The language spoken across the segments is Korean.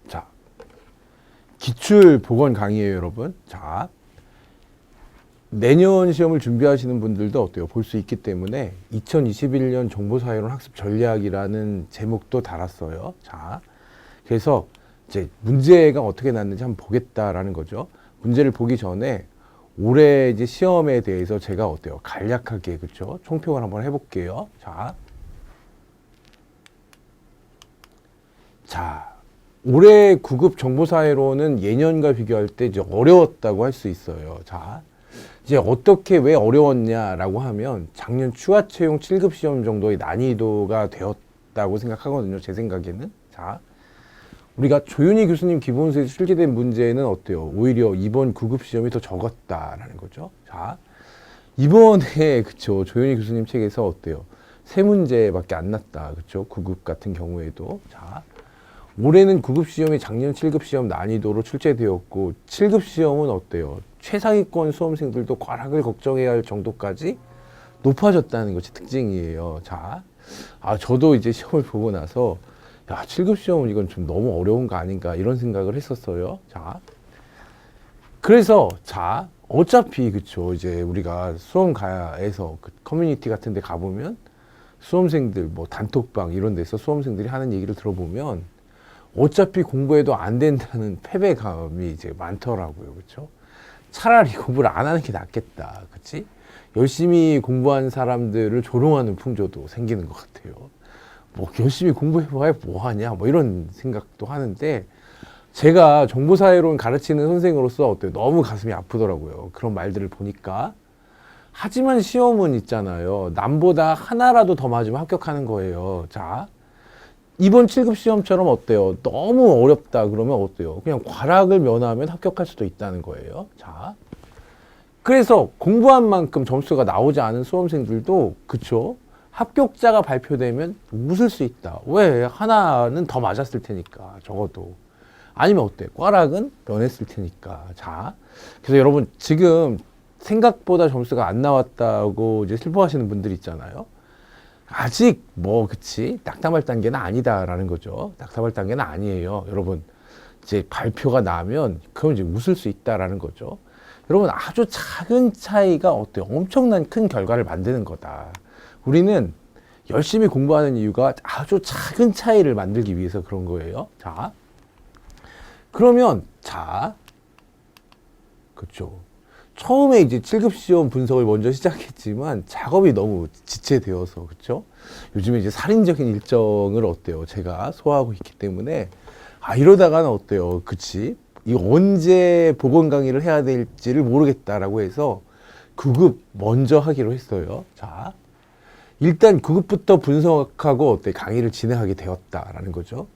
자, 기출 보건 강의예요, 여러분. 자, 내년 시험을 준비하시는 분들도 어때요? 볼 수 있기 때문에 2021년 정보사회론 학습 전략이라는 제목도 달았어요. 자, 그래서 이제 문제가 어떻게 났는지 한번 보겠다라는 거죠. 문제를 보기 전에 올해 이제 시험에 대해서 제가 어때요? 간략하게, 그렇죠? 총평을 한번 해볼게요. 자, 올해 9급 정보사회로는 예년과 비교할 때 이제 어려웠다고 할 수 있어요. 자, 이제 어떻게 왜 어려웠냐라고 하면 작년 추가 채용 7급 시험 정도의 난이도가 되었다고 생각하거든요. 제 생각에는. 자, 우리가 조윤희 교수님 기본서에서 출제된 문제는 어때요? 오히려 이번 9급 시험이 더 적었다라는 거죠. 자, 이번에 그쵸, 조윤희 교수님 책에서 어때요? 세 문제밖에 안 났다. 그쵸? 9급 같은 경우에도. 자, 올해는 9급 시험이 작년 7급 시험 난이도로 출제되었고 7급 시험은 어때요? 최상위권 수험생들도 과락을 걱정해야 할 정도까지 높아졌다는 것이 특징이에요. 자, 저도 이제 시험을 보고 나서 야, 7급 시험은 이건 좀 너무 어려운 거 아닌가 이런 생각을 했었어요. 자, 그래서 자, 어차피 그쵸, 이제 우리가 수험가에서 그 커뮤니티 같은 데 가보면 수험생들 뭐 단톡방 이런 데서 수험생들이 하는 얘기를 들어보면 어차피 공부해도 안 된다는 패배감이 이제 많더라고요. 그렇죠? 차라리 공부를 안 하는 게 낫겠다. 그렇지? 열심히 공부한 사람들을 조롱하는 풍조도 생기는 것 같아요. 뭐 열심히 공부해봐야 뭐하냐 뭐 이런 생각도 하는데 제가 정보사회론 가르치는 선생으로서 어때요? 너무 가슴이 아프더라고요. 그런 말들을 보니까. 하지만 시험은 있잖아요. 남보다 하나라도 더 맞으면 합격하는 거예요. 자, 이번 7급 시험처럼 어때요? 너무 어렵다 그러면 어때요? 그냥 과락을 면하면 합격할 수도 있다는 거예요. 자, 그래서 공부한 만큼 점수가 나오지 않은 수험생들도 그쵸? 합격자가 발표되면 웃을 수 있다. 왜? 하나는 더 맞았을 테니까 적어도. 아니면 어때? 과락은 면했을 테니까. 자, 그래서 여러분 지금 생각보다 점수가 안 나왔다고 이제 슬퍼하시는 분들 있잖아요. 아직 뭐 그치 낙담할 단계는 아니다라는 거죠. 낙담할 단계는 아니에요. 여러분 이제 발표가 나면 그럼 이제 웃을 수 있다라는 거죠. 여러분 아주 작은 차이가 어때요? 엄청난 큰 결과를 만드는 거다. 우리는 열심히 공부하는 이유가 아주 작은 차이를 만들기 위해서 그런 거예요. 자, 그러면 자, 그렇죠. 처음에 이제 7급 시험 분석을 먼저 시작했지만 작업이 너무 지체되어서 그렇죠. 요즘에 이제 살인적인 일정을 어때요? 제가 소화하고 있기 때문에 이러다가는 어때요? 그치? 이거 언제 보건 강의를 해야 될지를 모르겠다라고 해서 9급 먼저 하기로 했어요. 자, 일단 9급부터 분석하고 어때 강의를 진행하게 되었다라는 거죠.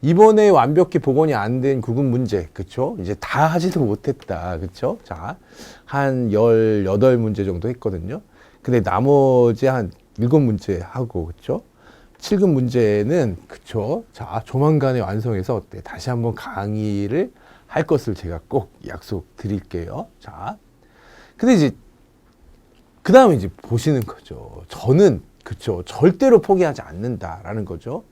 이번에 완벽히 복원이 안 된 9급 문제, 그쵸? 이제 다 하지도 못했다, 그쵸? 자, 한 18문제 정도 했거든요. 근데 나머지 한 7문제 하고, 그쵸? 7급 문제는, 그쵸? 자, 조만간에 완성해서 어때? 다시 한번 강의를 할 것을 제가 꼭 약속 드릴게요. 자, 근데 이제, 그 다음에 이제 보시는 거죠. 저는, 그쵸? 절대로 포기하지 않는다라는 거죠.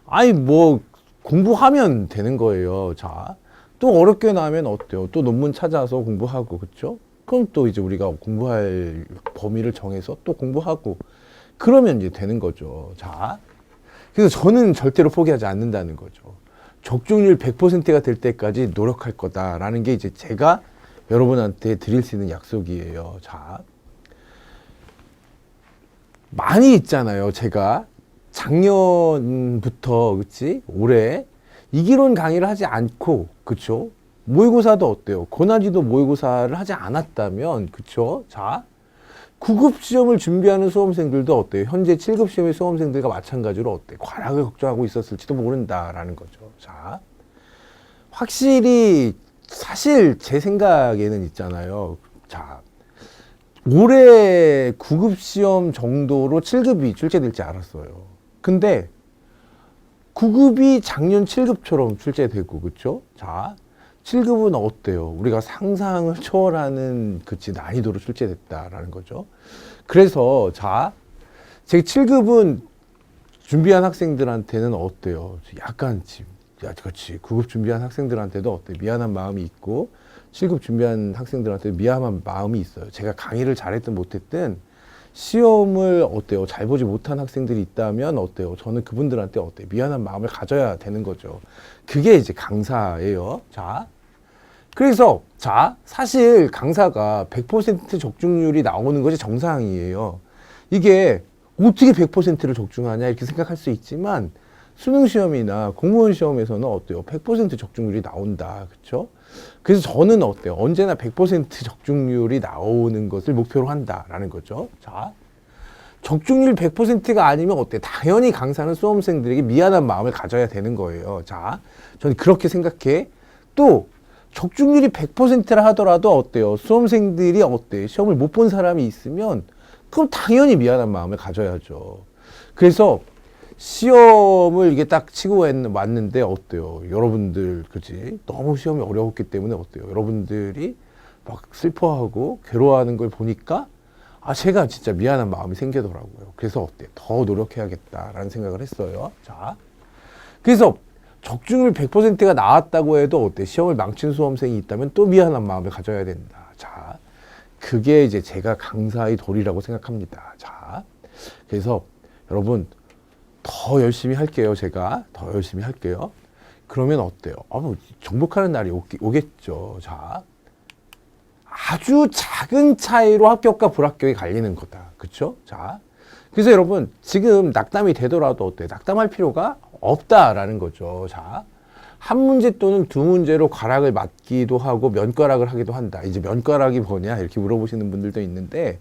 아니, 뭐, 공부하면 되는 거예요. 자, 또 어렵게 나면 어때요? 또 논문 찾아서 공부하고, 그쵸? 그럼 또 이제 우리가 공부할 범위를 정해서 또 공부하고, 그러면 이제 되는 거죠. 자, 그래서 저는 절대로 포기하지 않는다는 거죠. 적중률 100%가 될 때까지 노력할 거다라는 게 이제 제가 여러분한테 드릴 수 있는 약속이에요. 자, 많이 있잖아요. 제가. 작년부터 그치 올해 이기론 강의를 하지 않고 그쵸 모의고사도 어때요? 고난이도 모의고사를 하지 않았다면 그쵸 자 9급 시험을 준비하는 수험생들도 어때요? 현재 7급 시험의 수험생들과 마찬가지로 어때 과락을 걱정하고 있었을지도 모른다라는 거죠. 자, 확실히 사실 제 생각에는 있잖아요. 자, 올해 9급 시험 정도로 7급이 출제될지 알았어요. 근데 9급이 작년 7급처럼 출제되고 그쵸? 자, 7급은 어때요? 우리가 상상을 초월하는 그치 난이도로 출제됐다라는 거죠. 그래서 자, 제 7급은 준비한 학생들한테는 어때요? 약간 그렇지. 9급 준비한 학생들한테도 어때요? 미안한 마음이 있고 7급 준비한 학생들한테 미안한 마음이 있어요. 제가 강의를 잘했든 못했든 시험을 어때요? 잘 보지 못한 학생들이 있다면 어때요? 저는 그분들한테 어때요? 미안한 마음을 가져야 되는 거죠. 그게 이제 강사예요. 자, 그래서 자, 사실 강사가 100% 적중률이 나오는 것이 정상이에요. 이게 어떻게 100%를 적중하냐 이렇게 생각할 수 있지만 수능 시험이나 공무원 시험에서는 어때요? 100% 적중률이 나온다. 그렇죠? 그래서 저는 어때요? 언제나 100% 적중률이 나오는 것을 목표로 한다라는 거죠. 자, 적중률 100%가 아니면 어때요? 당연히 강사는 수험생들에게 미안한 마음을 가져야 되는 거예요. 자, 저는 그렇게 생각해. 또 적중률이 100%라 하더라도 어때요? 수험생들이 어때요? 시험을 못 본 사람이 있으면 그럼 당연히 미안한 마음을 가져야죠. 그래서 시험을 이게 딱 치고 왔는데 어때요? 여러분들, 그지? 너무 시험이 어려웠기 때문에 어때요? 여러분들이 막 슬퍼하고 괴로워하는 걸 보니까 제가 진짜 미안한 마음이 생기더라고요. 그래서 어때요? 더 노력해야겠다라는 생각을 했어요. 자, 그래서 적중률 100%가 나왔다고 해도 어때? 시험을 망친 수험생이 있다면 또 미안한 마음을 가져야 된다. 자, 그게 이제 제가 강사의 도리라고 생각합니다. 자, 그래서 여러분 더 열심히 할게요. 제가 더 열심히 할게요. 그러면 어때요? 뭐 정복하는 날이 오겠죠. 자, 아주 작은 차이로 합격과 불합격이 갈리는 거다. 그렇죠? 자, 그래서 여러분 지금 낙담이 되더라도 어때요? 낙담할 필요가 없다라는 거죠. 자, 한 문제 또는 두 문제로 과락을 맞기도 하고 면과락을 하기도 한다. 이제 면과락이 뭐냐 이렇게 물어보시는 분들도 있는데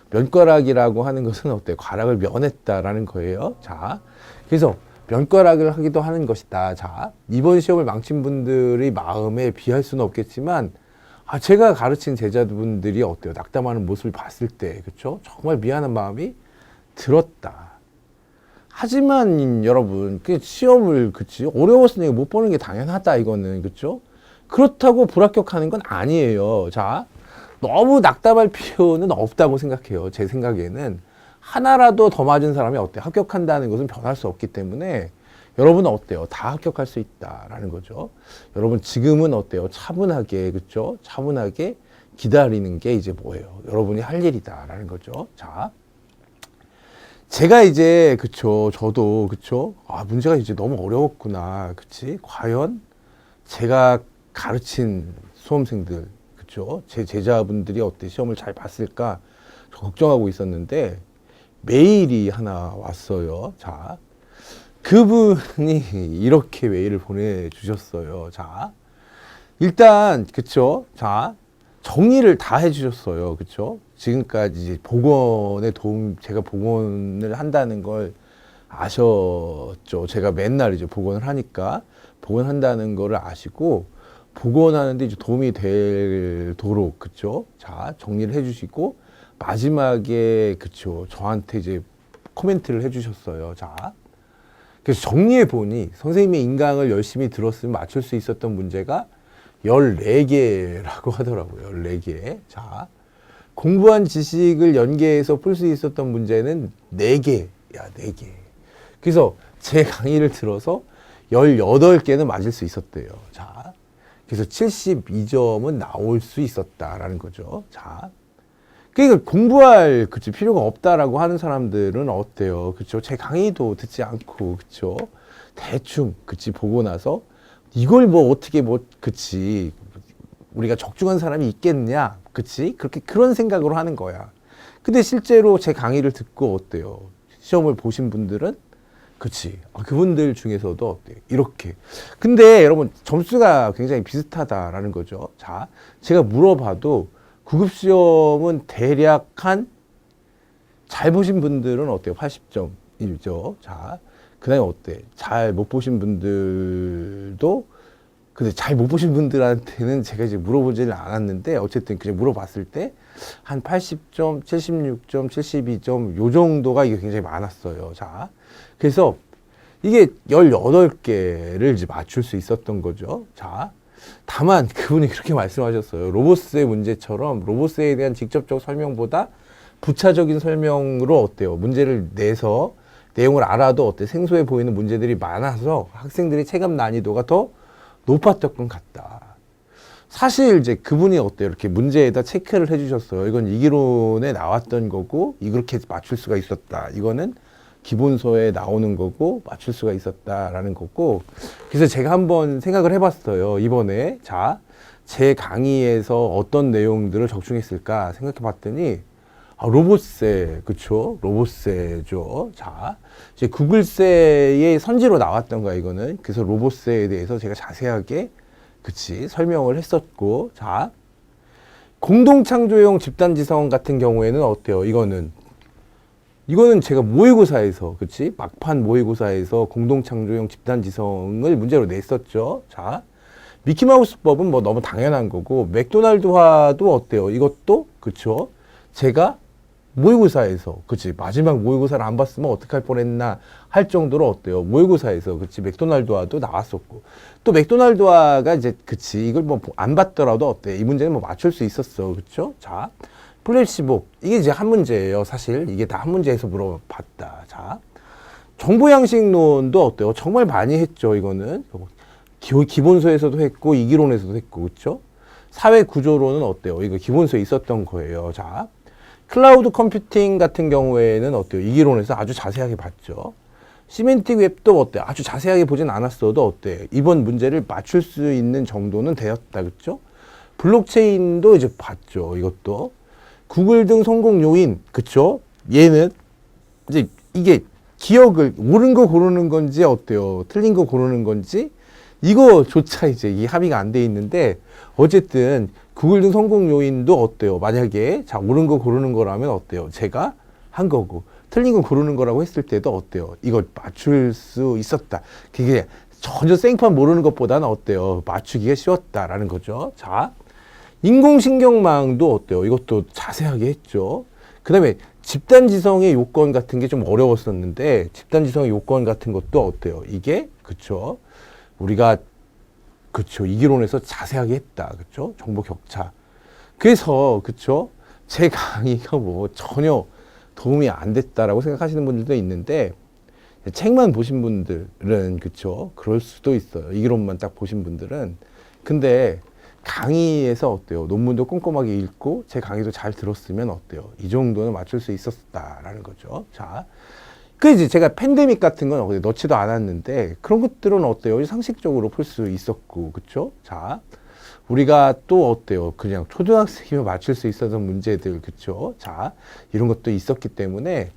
면과락이라고 하는 것은 어때요? 과락을 면했다라는 거예요. 자, 그래서 면과락을 하기도 하는 것이다. 자, 이번 시험을 망친 분들의 마음에 비할 수는 없겠지만 제가 가르친 제자분들이 어때요? 낙담하는 모습을 봤을 때, 그렇죠? 정말 미안한 마음이 들었다. 하지만 여러분, 그 시험을 그치 어려웠으니까 못 보는 게 당연하다 이거는 그렇죠? 그렇다고 불합격하는 건 아니에요. 자, 너무 낙담할 필요는 없다고 생각해요. 제 생각에는 하나라도 더 맞은 사람이 어때? 합격한다는 것은 변할 수 없기 때문에 여러분은 어때요? 다 합격할 수 있다라는 거죠. 여러분 지금은 어때요? 차분하게 그렇죠? 차분하게 기다리는 게 이제 뭐예요? 여러분이 할 일이다라는 거죠. 자. 제가 이제 그쵸 저도 그쵸 문제가 이제 너무 어려웠구나 그치 과연 제가 가르친 수험생들 그쵸 제 제자분들이 어때 시험을 잘 봤을까 저 걱정하고 있었는데 메일이 하나 왔어요. 자, 그분이 이렇게 메일을 보내주셨어요. 자, 일단 그쵸 자 정리를 다 해주셨어요. 그쵸? 지금까지 이제 복원에 제가 복원을 한다는 걸 아셨죠? 제가 맨날 이제 복원을 하니까 복원한다는 거를 아시고 복원하는데 이제 도움이 되도록, 그쵸? 자, 정리를 해주시고 마지막에, 그쵸? 저한테 이제 코멘트를 해주셨어요. 자, 그래서 정리해 보니 선생님의 인강을 열심히 들었으면 맞출 수 있었던 문제가 14개라고 하더라고요. 14개. 자, 공부한 지식을 연계해서 풀 수 있었던 문제는 4개. 야, 4개. 그래서 제 강의를 들어서 18개는 맞을 수 있었대요. 자, 그래서 72점은 나올 수 있었다라는 거죠. 자, 그러니까 공부할 그치, 필요가 없다라고 하는 사람들은 어때요? 그쵸? 제 강의도 듣지 않고, 그쵸? 대충, 그치, 보고 나서 이걸 뭐 어떻게 뭐 그치 우리가 적중한 사람이 있겠냐 그치 그렇게 그런 생각으로 하는 거야. 근데 실제로 제 강의를 듣고 어때요? 시험을 보신 분들은 그치 그분들 중에서도 어때요? 이렇게. 근데 여러분 점수가 굉장히 비슷하다라는 거죠. 자, 제가 물어봐도 9급 시험은 대략 한 잘 보신 분들은 어때요? 80점이죠. 자, 그 다음에 어때? 잘 못 보신 분들도, 근데 잘 못 보신 분들한테는 제가 이제 물어보지는 않았는데, 어쨌든 그냥 물어봤을 때, 한 80점, 76점, 72점, 요 정도가 이게 굉장히 많았어요. 자, 그래서 이게 18개를 이제 맞출 수 있었던 거죠. 자, 다만 그분이 그렇게 말씀하셨어요. 로보스의 문제처럼 로보스에 대한 직접적 설명보다 부차적인 설명으로 어때요? 문제를 내서 내용을 알아도 어때 생소해 보이는 문제들이 많아서 학생들의 체감 난이도가 더 높았던 것 같다. 사실 이제 그분이 어때요? 이렇게 문제에다 체크를 해주셨어요. 이건 이기론에 나왔던 거고 이렇게 맞출 수가 있었다. 이거는 기본서에 나오는 거고 맞출 수가 있었다라는 거고. 그래서 제가 한번 생각을 해봤어요. 이번에 자, 제 강의에서 어떤 내용들을 적중했을까 생각해 봤더니 로봇세, 그쵸? 로봇세죠. 자, 이제 구글세의 선지로 나왔던 거야, 이거는. 그래서 로봇세에 대해서 제가 자세하게, 그치, 설명을 했었고, 자, 공동창조형 집단지성 같은 경우에는 어때요? 이거는 제가 모의고사에서, 그치? 막판 모의고사에서 공동창조형 집단지성을 문제로 냈었죠. 자, 미키마우스법은 뭐 너무 당연한 거고, 맥도날드화도 어때요? 이것도, 그쵸? 제가 모의고사에서, 그치, 마지막 모의고사를 안 봤으면 어떡할 뻔했나 할 정도로 어때요? 모의고사에서, 그치, 맥도날드화도 나왔었고, 또 맥도날드화가 이제, 그치, 이걸 뭐 안 봤더라도 어때? 이 문제는 뭐 맞출 수 있었어, 그쵸? 자, 플래시몹, 이게 이제 한 문제예요, 사실. 이게 다 한 문제에서 물어봤다. 자, 정보양식론도 어때요? 정말 많이 했죠, 이거는. 기본서에서도 했고, 이기론에서도 했고, 그쵸? 사회구조론은 어때요? 이거 기본서에 있었던 거예요. 자, 클라우드 컴퓨팅 같은 경우에는 어때요? 이기론에서 아주 자세하게 봤죠. 시멘틱 웹도 어때요? 아주 자세하게 보진 않았어도 어때요? 이번 문제를 맞출 수 있는 정도는 되었다. 그쵸? 블록체인도 이제 봤죠. 이것도. 구글 등 성공 요인. 그쵸? 얘는 이제 이게 기억을 옳은 거 고르는 건지 어때요? 틀린 거 고르는 건지 이거조차 이제 이 합의가 안 돼 있는데 어쨌든 구글 등 성공 요인도 어때요? 만약에 자 옳은 거 고르는 거라면 어때요? 제가 한 거고 틀린 거 고르는 거라고 했을 때도 어때요? 이걸 맞출 수 있었다. 그게 전혀 생판 모르는 것보다는 어때요? 맞추기가 쉬웠다라는 거죠. 자, 인공신경망도 어때요? 이것도 자세하게 했죠. 그 다음에 집단지성의 요건 같은 게 좀 어려웠었는데 집단지성의 요건 같은 것도 어때요? 이게 그쵸? 우리가 그쵸. 이기론에서 자세하게 했다. 그쵸. 정보 격차. 그래서, 그쵸. 제 강의가 뭐 전혀 도움이 안 됐다라고 생각하시는 분들도 있는데, 책만 보신 분들은, 그쵸. 그럴 수도 있어요. 이기론만 딱 보신 분들은. 근데 강의에서 어때요? 논문도 꼼꼼하게 읽고, 제 강의도 잘 들었으면 어때요? 이 정도는 맞출 수 있었다라는 거죠. 자. 그 이제 제가 팬데믹 같은 건 어디 넣지도 않았는데 그런 것들은 어때요? 상식적으로 풀 수 있었고, 그쵸? 자, 우리가 또 어때요? 그냥 초등학생이면 맞출 수 있었던 문제들, 그쵸? 자, 이런 것도 있었기 때문에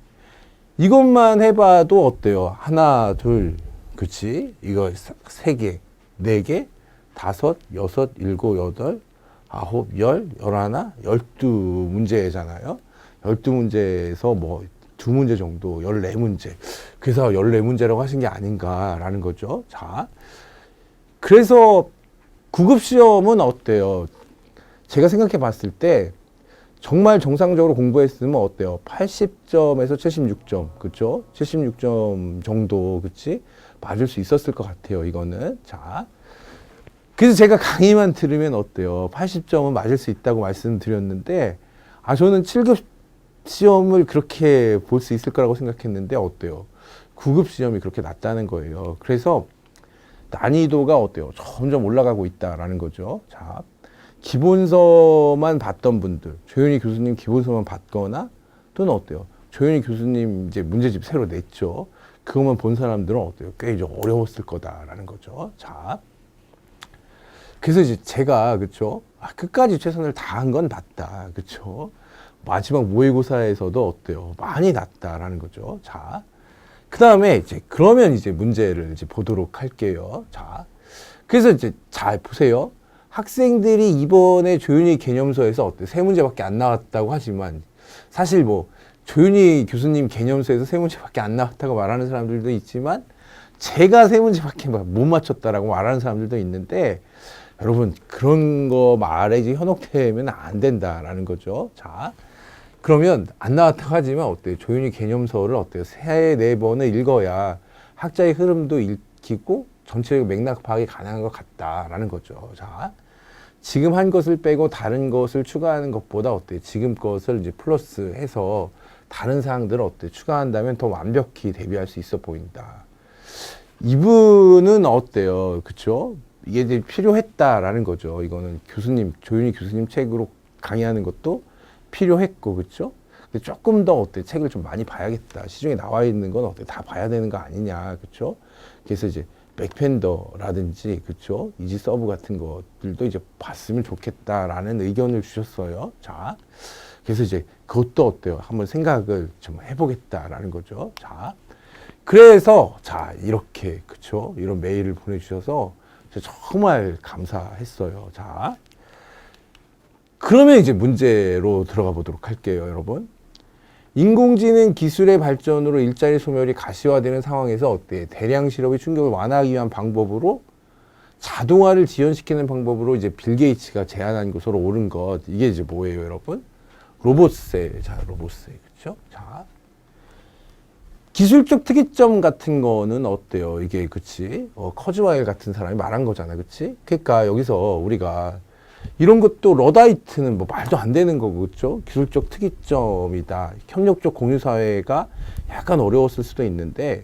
이것만 해봐도 어때요? 하나, 둘, 그치? 이거 세 개, 네 개, 다섯, 여섯, 일곱, 여덟, 아홉, 열, 열하나, 12문제잖아요. 12문제에서 뭐 두 문제 정도, 14문제. 그래서 14문제라고 하신 게 아닌가라는 거죠. 자, 그래서 구급시험은 어때요? 제가 생각해 봤을 때 정말 정상적으로 공부했으면 어때요? 80점에서 76점, 그쵸? 76점 정도, 그치? 맞을 수 있었을 것 같아요, 이거는. 자, 그래서 제가 강의만 들으면 어때요? 80점은 맞을 수 있다고 말씀드렸는데, 저는 7급 시험을 그렇게 볼 수 있을 거라고 생각했는데 어때요? 9급 시험이 그렇게 낮다는 거예요. 그래서 난이도가 어때요? 점점 올라가고 있다라는 거죠. 자, 기본서만 봤던 분들, 조현희 교수님 기본서만 봤거나 또는 어때요? 조현희 교수님 이제 문제집 새로 냈죠. 그것만 본 사람들은 어때요? 꽤 이제 어려웠을 거다라는 거죠. 자, 그래서 이제 제가 그쵸? 끝까지 최선을 다한 건 맞다. 그쵸? 마지막 모의고사에서도 어때요? 많이 낮다라는 거죠. 자, 그 다음에 이제 그러면 이제 문제를 이제 보도록 할게요. 자, 그래서 이제 잘 보세요. 학생들이 이번에 조윤희 개념서에서 어때? 세 문제밖에 안 나왔다고 하지만 사실 뭐 조윤희 교수님 개념서에서 세 문제밖에 안 나왔다고 말하는 사람들도 있지만 제가 세 문제밖에 못 맞췄다라고 말하는 사람들도 있는데 여러분 그런 거 말에 이제 현혹되면 안 된다라는 거죠. 자, 그러면 안 나왔다고 하지만 어때요? 조윤희 개념서를 어때요? 세, 네 번을 읽어야 학자의 흐름도 읽히고 전체적 맥락 파악이 가능한 것 같다라는 거죠. 자, 지금 한 것을 빼고 다른 것을 추가하는 것보다 어때? 지금 것을 이제 플러스 해서 다른 사항들을 어때? 추가한다면 더 완벽히 대비할 수 있어 보인다. 이분은 어때요? 그쵸? 이게 이제 필요했다라는 거죠. 이거는 교수님, 조윤희 교수님 책으로 강의하는 것도 필요했고, 그쵸? 근데 조금 더 어때? 책을 좀 많이 봐야겠다. 시중에 나와 있는 건 어때? 다 봐야 되는 거 아니냐. 그쵸? 그래서 이제 백팬더라든지, 그쵸? 이지 서브 같은 것들도 이제 봤으면 좋겠다라는 의견을 주셨어요. 자. 그래서 이제 그것도 어때요? 한번 생각을 좀 해보겠다라는 거죠. 자. 그래서, 자, 이렇게, 그쵸? 이런 메일을 보내주셔서 정말 감사했어요. 자. 그러면 이제 문제로 들어가 보도록 할게요, 여러분. 인공지능 기술의 발전으로 일자리 소멸이 가시화되는 상황에서 어때? 대량 실업의 충격을 완화하기 위한 방법으로 자동화를 지연시키는 방법으로 이제 빌 게이츠가 제안한 것으로 옳은 것. 이게 이제 뭐예요, 여러분? 로봇세. 자, 로봇세. 그쵸? 자. 기술적 특이점 같은 거는 어때요? 이게, 그치? 커즈와일 같은 사람이 말한 거잖아. 그치? 그러니까 여기서 우리가 이런 것도 러다이트는 뭐 말도 안 되는 거고, 그렇죠? 기술적 특이점이다. 협력적 공유사회가 약간 어려웠을 수도 있는데,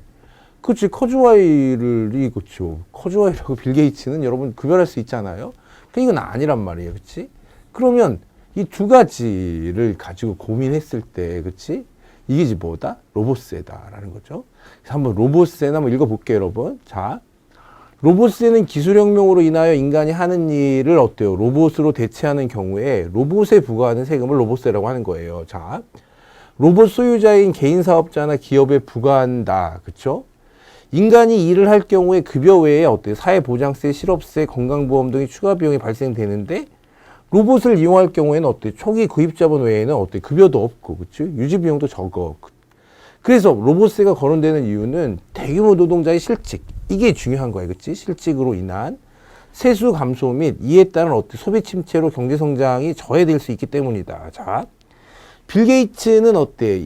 그렇지? 커즈와일이, 그렇죠? 커즈와일하고 빌 게이츠는 여러분 구별할 수 있잖아요. 그 이건 아니란 말이에요, 그렇지? 그러면 이 두 가지를 가지고 고민했을 때, 그렇지? 이게 이제 뭐다? 로봇세다라는 거죠. 그래서 한번 로봇세나 한번 읽어볼게요, 여러분. 자. 로봇세는 기술혁명으로 인하여 인간이 하는 일을 어때요? 로봇으로 대체하는 경우에 로봇에 부과하는 세금을 로봇세라고 하는 거예요. 자, 로봇 소유자인 개인 사업자나 기업에 부과한다. 그쵸? 인간이 일을 할 경우에 급여 외에 어때요? 사회보장세, 실업세, 건강보험 등의 추가 비용이 발생되는데 로봇을 이용할 경우에는 어때요? 초기 구입자본 외에는 어때요? 급여도 없고, 그쵸? 유지 비용도 적어. 그래서 로봇세가 거론되는 이유는 대규모 노동자의 실직, 이게 중요한 거예요. 그치? 실직으로 인한 세수 감소 및 이에 따른 어떤 소비 침체로 경제 성장이 저해될 수 있기 때문이다. 자, 빌 게이츠는 어때?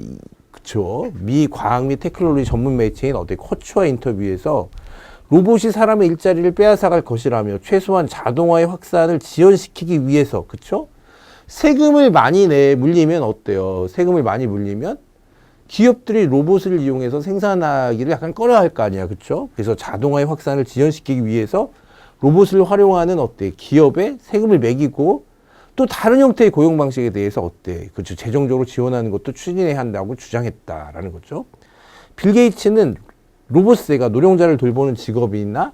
그쵸? 미 과학 및 테크놀로지 전문 매체인 어때? 커츠와 인터뷰에서 로봇이 사람의 일자리를 빼앗아갈 것이라며 최소한 자동화의 확산을 지연시키기 위해서, 그쵸? 세금을 많이 물리면 어때요? 세금을 많이 물리면 기업들이 로봇을 이용해서 생산하기를 약간 꺼려 할 거 아니야. 그쵸? 그래서 자동화의 확산을 지연시키기 위해서 로봇을 활용하는 어때? 기업에 세금을 매기고 또 다른 형태의 고용 방식에 대해서 어때? 그쵸? 재정적으로 지원하는 것도 추진해야 한다고 주장했다라는 거죠. 빌 게이츠는 로봇세가 노령자를 돌보는 직업이나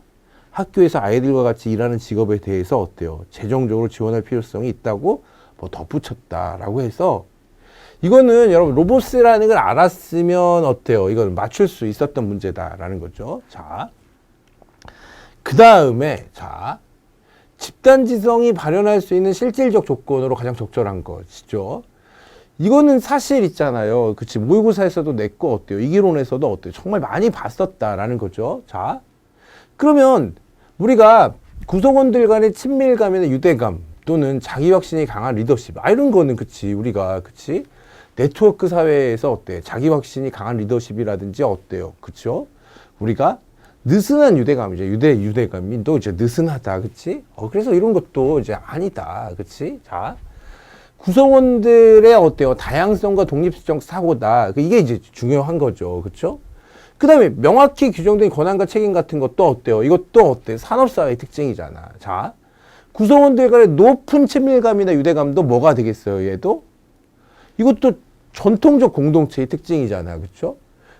학교에서 아이들과 같이 일하는 직업에 대해서 어때요? 재정적으로 지원할 필요성이 있다고 뭐 덧붙였다라고 해서 이거는 여러분 로봇세라는 걸 알았으면 어때요? 이건 맞출 수 있었던 문제다라는 거죠. 자, 그 다음에 자 집단지성이 발현할 수 있는 실질적 조건으로 가장 적절한 것이죠. 이거는 사실 있잖아요. 그치? 모의고사에서도 냈고 어때요? 이기론에서도 어때요? 정말 많이 봤었다라는 거죠. 자, 그러면 우리가 구성원들 간의 친밀감이나 유대감 또는 자기 확신이 강한 리더십, 이런 거는 그치? 우리가 그치? 네트워크 사회에서 어때? 자기 확신이 강한 리더십이라든지 어때요? 그쵸? 우리가 느슨한 유대감이죠. 유대감이 또 이제 느슨하다. 그치? 그래서 이런 것도 이제 아니다. 그치? 자. 구성원들의 어때요? 다양성과 독립적 사고다. 이게 이제 중요한 거죠. 그쵸? 그 다음에 명확히 규정된 권한과 책임 같은 것도 어때요? 이것도 어때요? 산업사회의 특징이잖아. 자. 구성원들 간의 높은 친밀감이나 유대감도 뭐가 되겠어요? 얘도? 이것도 전통적 공동체의 특징이잖아. 그쵸?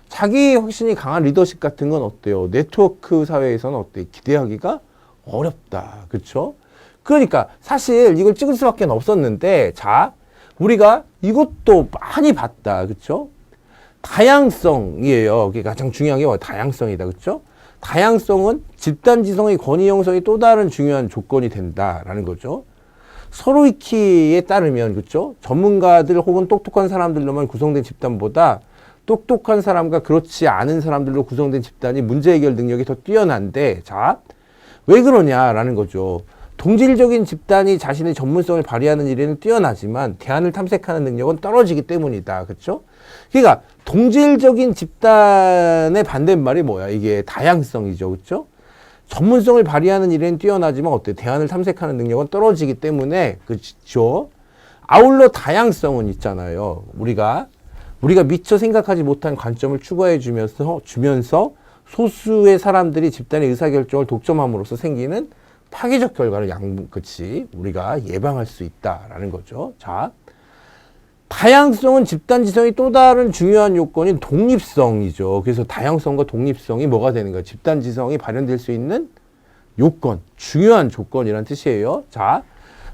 자기 확신이 강한 리더십 같은 건 어때요? 네트워크 사회에서는 어때요? 기대하기가 어렵다. 그쵸? 그러니까 사실 이걸 찍을 수밖에 없었는데 자, 우리가 이것도 많이 봤다. 그쵸? 다양성이에요. 그게 가장 중요한 게 뭐야? 다양성이다. 그쵸? 다양성은 집단지성의 권위 형성이 또 다른 중요한 조건이 된다라는 거죠. 서로이키에 따르면 그쵸? 전문가들 혹은 똑똑한 사람들로만 구성된 집단보다 똑똑한 사람과 그렇지 않은 사람들로 구성된 집단이 문제 해결 능력이 더 뛰어난데 자, 왜 그러냐라는 거죠. 동질적인 집단이 자신의 전문성을 발휘하는 일에는 뛰어나지만 대안을 탐색하는 능력은 떨어지기 때문이다. 그렇죠? 그러니까 동질적인 집단의 반대말이 뭐야? 이게 다양성이죠. 그렇죠? 전문성을 발휘하는 일에는 뛰어나지만 어때? 대안을 탐색하는 능력은 떨어지기 때문에 그렇죠. 아울러 다양성은 있잖아요. 우리가 미처 생각하지 못한 관점을 추가해 주면서 소수의 사람들이 집단의 의사결정을 독점함으로써 생기는 파괴적 결과를 우리가 예방할 수 있다라는 거죠. 자, 다양성은 집단지성의 또 다른 중요한 요건인 독립성이죠. 그래서 다양성과 독립성이 뭐가 되는 거예요? 집단지성이 발현될 수 있는 요건, 중요한 조건이란 뜻이에요. 자,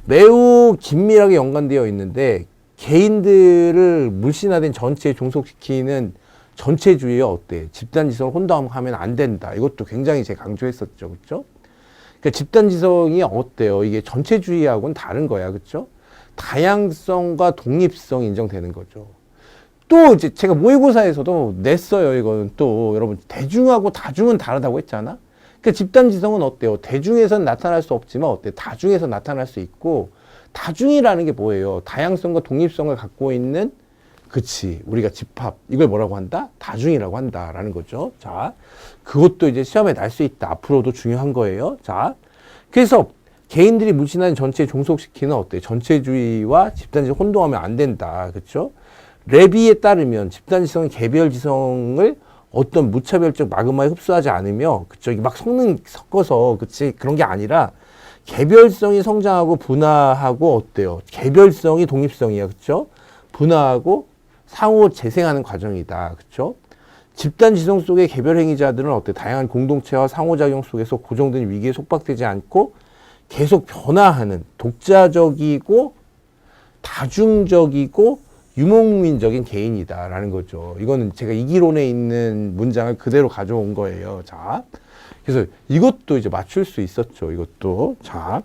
매우 긴밀하게 연관되어 있는데 개인들을 물신화된 전체에 종속시키는 전체주의에 어때? 집단지성을 혼동하면 안 된다. 이것도 굉장히 제가 강조했었죠. 그렇죠? 그러니까 집단지성이 어때요? 이게 전체주의하고는 다른 거야. 그렇죠? 다양성과 독립성이 인정되는 거죠. 또 이제 제가 모의고사에서도 냈어요. 이거는 또 여러분 대중하고 다중은 다르다고 했잖아. 그러니까 집단지성은 어때요? 대중에선 나타날 수 없지만 어때? 다중에서 나타날 수 있고 다중이라는 게 뭐예요? 다양성과 독립성을 갖고 있는 우리가 집합 이걸 뭐라고 한다? 다중이라고 한다라는 거죠. 자, 그것도 이제 시험에 날 수 있다. 앞으로도 중요한 거예요. 자, 그래서 개인들이 물신화된 전체에 종속시키는 어때? 전체주의와 집단지성 혼동하면 안 된다. 그렇죠? 레비에 따르면 집단지성은 개별지성을 어떤 무차별적 마그마에 흡수하지 않으며 막 성능 섞어서 그런 게 아니라 개별성이 성장하고 분화하고 어때요? 개별성이 독립성이야. 그렇죠? 분화하고 상호 재생하는 과정이다. 그렇죠? 집단지성 속의 개별 행위자들은 어때? 다양한 공동체와 상호작용 속에서 고정된 위기에 속박되지 않고 계속 변화하는 독자적이고 다중적이고 유목민적인 개인이다라는 거죠. 이거는 제가 이기론에 있는 문장을 그대로 가져온 거예요. 자, 그래서 이것도 이제 맞출 수 있었죠. 이것도. 자,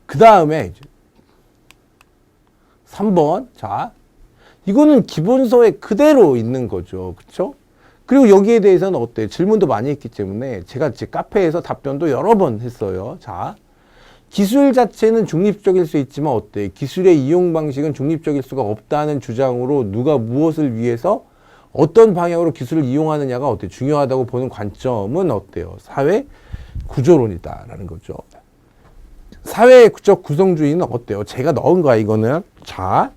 그 다음에 3번. 자, 이거는 기본서에 그대로 있는 거죠. 그쵸? 그리고 여기에 대해서는 어때요? 질문도 많이 했기 때문에 제가 제 카페에서 답변도 여러 번 했어요. 자, 기술 자체는 중립적일 수 있지만 어때요? 기술의 이용 방식은 중립적일 수가 없다는 주장으로 누가 무엇을 위해서 어떤 방향으로 기술을 이용하느냐가 어때요? 중요하다고 보는 관점은 어때요? 사회 구조론이다라는 거죠. 사회적 구성주의는 어때요? 제가 넣은 거야, 이거는. 자,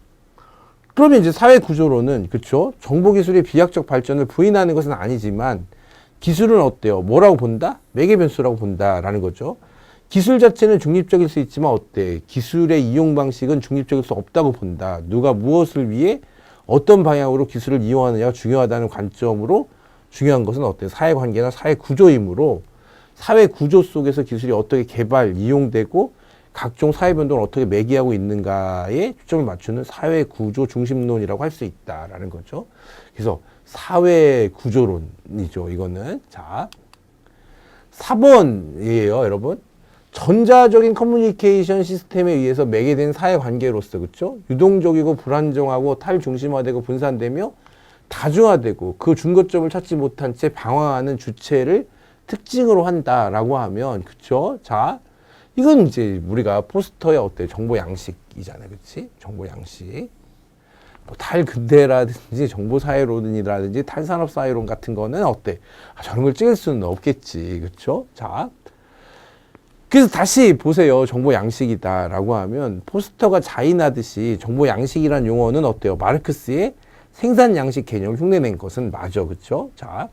그러면 이제 사회 구조론은, 그쵸? 정보기술의 비약적 발전을 부인하는 것은 아니지만, 기술은 어때요? 뭐라고 본다? 매개 변수라고 본다라는 거죠. 기술 자체는 중립적일 수 있지만 어때? 기술의 이용 방식은 중립적일 수 없다고 본다. 누가 무엇을 위해 어떤 방향으로 기술을 이용하느냐가 중요하다는 관점으로 중요한 것은 어때? 사회관계나 사회구조이므로 사회 구조 속에서 기술이 어떻게 개발, 이용되고 각종 사회 변동을 어떻게 매개하고 있는가에 초점을 맞추는 사회 구조 중심론이라고 할 수 있다라는 거죠. 그래서 사회 구조론이죠. 이거는. 자, 4번이에요, 여러분. 전자적인 커뮤니케이션 시스템에 의해서 매개된 사회관계로서, 그렇죠? 유동적이고 불안정하고 탈중심화되고 분산되며 다중화되고 그 중거점을 찾지 못한 채 방황하는 주체를 특징으로 한다라고 하면, 그렇죠? 자, 이건 이제 우리가 포스터의 어때? 정보 양식이잖아요, 그렇지? 정보 양식. 뭐 탈근대라든지 정보사회론이라든지 탈산업사회론 같은 거는 어때? 저런 걸 찍을 수는 없겠지, 그렇죠? 자. 그래서 다시 보세요. 정보 양식이다라고 하면 포스터가 자인하듯이 정보 양식이란 용어는 어때요? 마르크스의 생산 양식 개념을 흉내낸 것은 맞아. 그쵸? 자,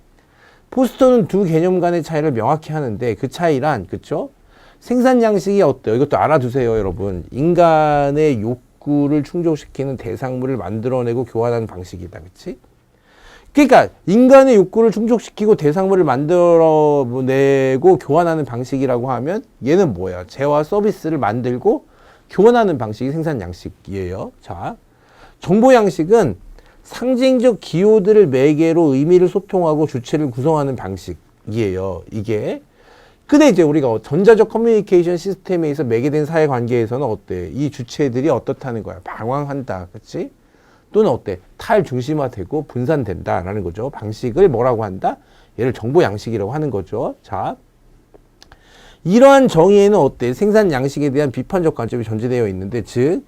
포스터는 두 개념 간의 차이를 명확히 하는데 그 차이란, 그쵸? 생산 양식이 어때요? 이것도 알아두세요, 여러분. 인간의 욕구를 충족시키는 대상물을 만들어내고 교환하는 방식이다. 그치? 그러니까 인간의 욕구를 충족시키고 대상물을 만들어내고 교환하는 방식이라고 하면 얘는 뭐야? 재화 서비스를 만들고 교환하는 방식이 생산 양식이에요. 자, 정보 양식은 상징적 기호들을 매개로 의미를 소통하고 주체를 구성하는 방식이에요. 이게. 근데 이제 우리가 전자적 커뮤니케이션 시스템에 있어 매개된 사회관계에서는 어때? 이 주체들이 어떻다는 거야? 방황한다. 그치? 또는 어때? 탈중심화되고 분산된다라는 거죠. 방식을 뭐라고 한다? 얘를 정보 양식이라고 하는 거죠. 자, 이러한 정의에는 어때? 생산 양식에 대한 비판적 관점이 전제되어 있는데, 즉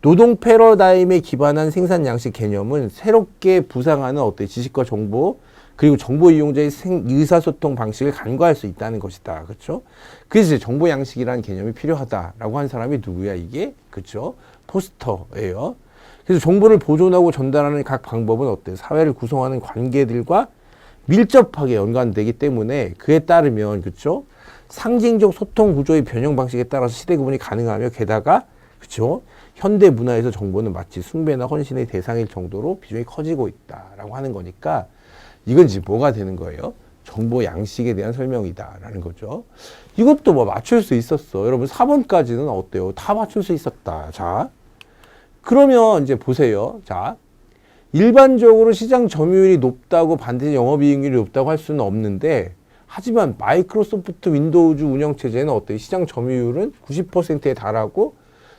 노동 패러다임에 기반한 생산 양식 개념은 새롭게 부상하는 지식과 정보, 그리고 정보 이용자의 의사소통 방식을 간과할 수 있다는 것이다. 그렇죠? 그래서 이제 정보 양식이라는 개념이 필요하다라고 한 사람이 누구야, 이게? 그렇죠? 포스터예요. 그래서 정보를 보존하고 전달하는 각 방법은 사회를 구성하는 관계들과 밀접하게 연관되기 때문에 그에 따르면, 그렇죠? 상징적 소통 구조의 변형 방식에 따라서 시대 구분이 가능하며, 게다가 그렇죠? 현대 문화에서 정보는 마치 숭배나 헌신의 대상일 정도로 비중이 커지고 있다라고 하는 거니까, 이건 이제 뭐가 되는 거예요? 정보 양식에 대한 설명이다라는 거죠. 이것도 뭐 맞출 수 있었어. 여러분 4번까지는 어때요? 다 맞출 수 있었다. 자, 그러면 이제 보세요. 자, 일반적으로 시장 점유율이 높다고 반드시 영업이익률이 높다고 할 수는 없는데, 하지만 마이크로소프트 윈도우즈 운영체제는 시장 점유율은 90%에 달하고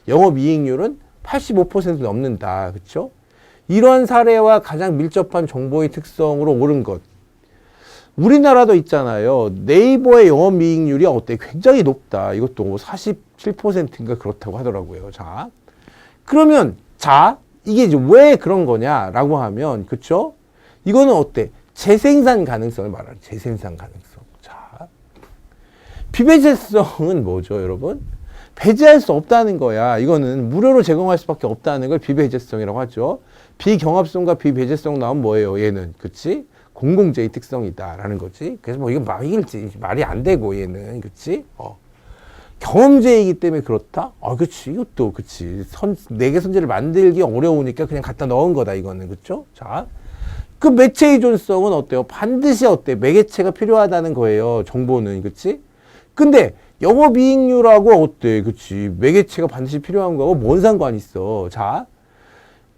영업이익률은 85% 넘는다. 그렇죠? 이러한 사례와 가장 밀접한 정보의 특성으로 옳은 것. 우리나라도 있잖아요. 네이버의 영업이익률이 굉장히 높다. 이것도 47%인가 그렇다고 하더라고요. 자, 그러면 이게 이제 왜 그런 거냐라고 하면, 그쵸? 이거는 재생산 가능성을 말하는 재생산 가능성. 자, 비배제성은 뭐죠, 여러분? 배제할 수 없다는 거야. 이거는 무료로 제공할 수밖에 없다는 걸 비배제성이라고 하죠. 비경합성과 비배제성 나오면 뭐예요? 얘는, 그치? 공공재의 특성이다라는 거지. 그래서 뭐 이건 말이 안 되고 얘는, 그치? 경험재이기 때문에 그렇다? 그치. 이것도, 그치. 내계 선재를 만들기 어려우니까 그냥 갖다 넣은 거다, 이거는. 그쵸? 자. 그 매체 의존성은 어때요? 반드시 매개체가 필요하다는 거예요. 정보는. 그치? 근데 영업이익률하고 그치? 매개체가 반드시 필요한 거하고 뭔 상관이 있어? 자.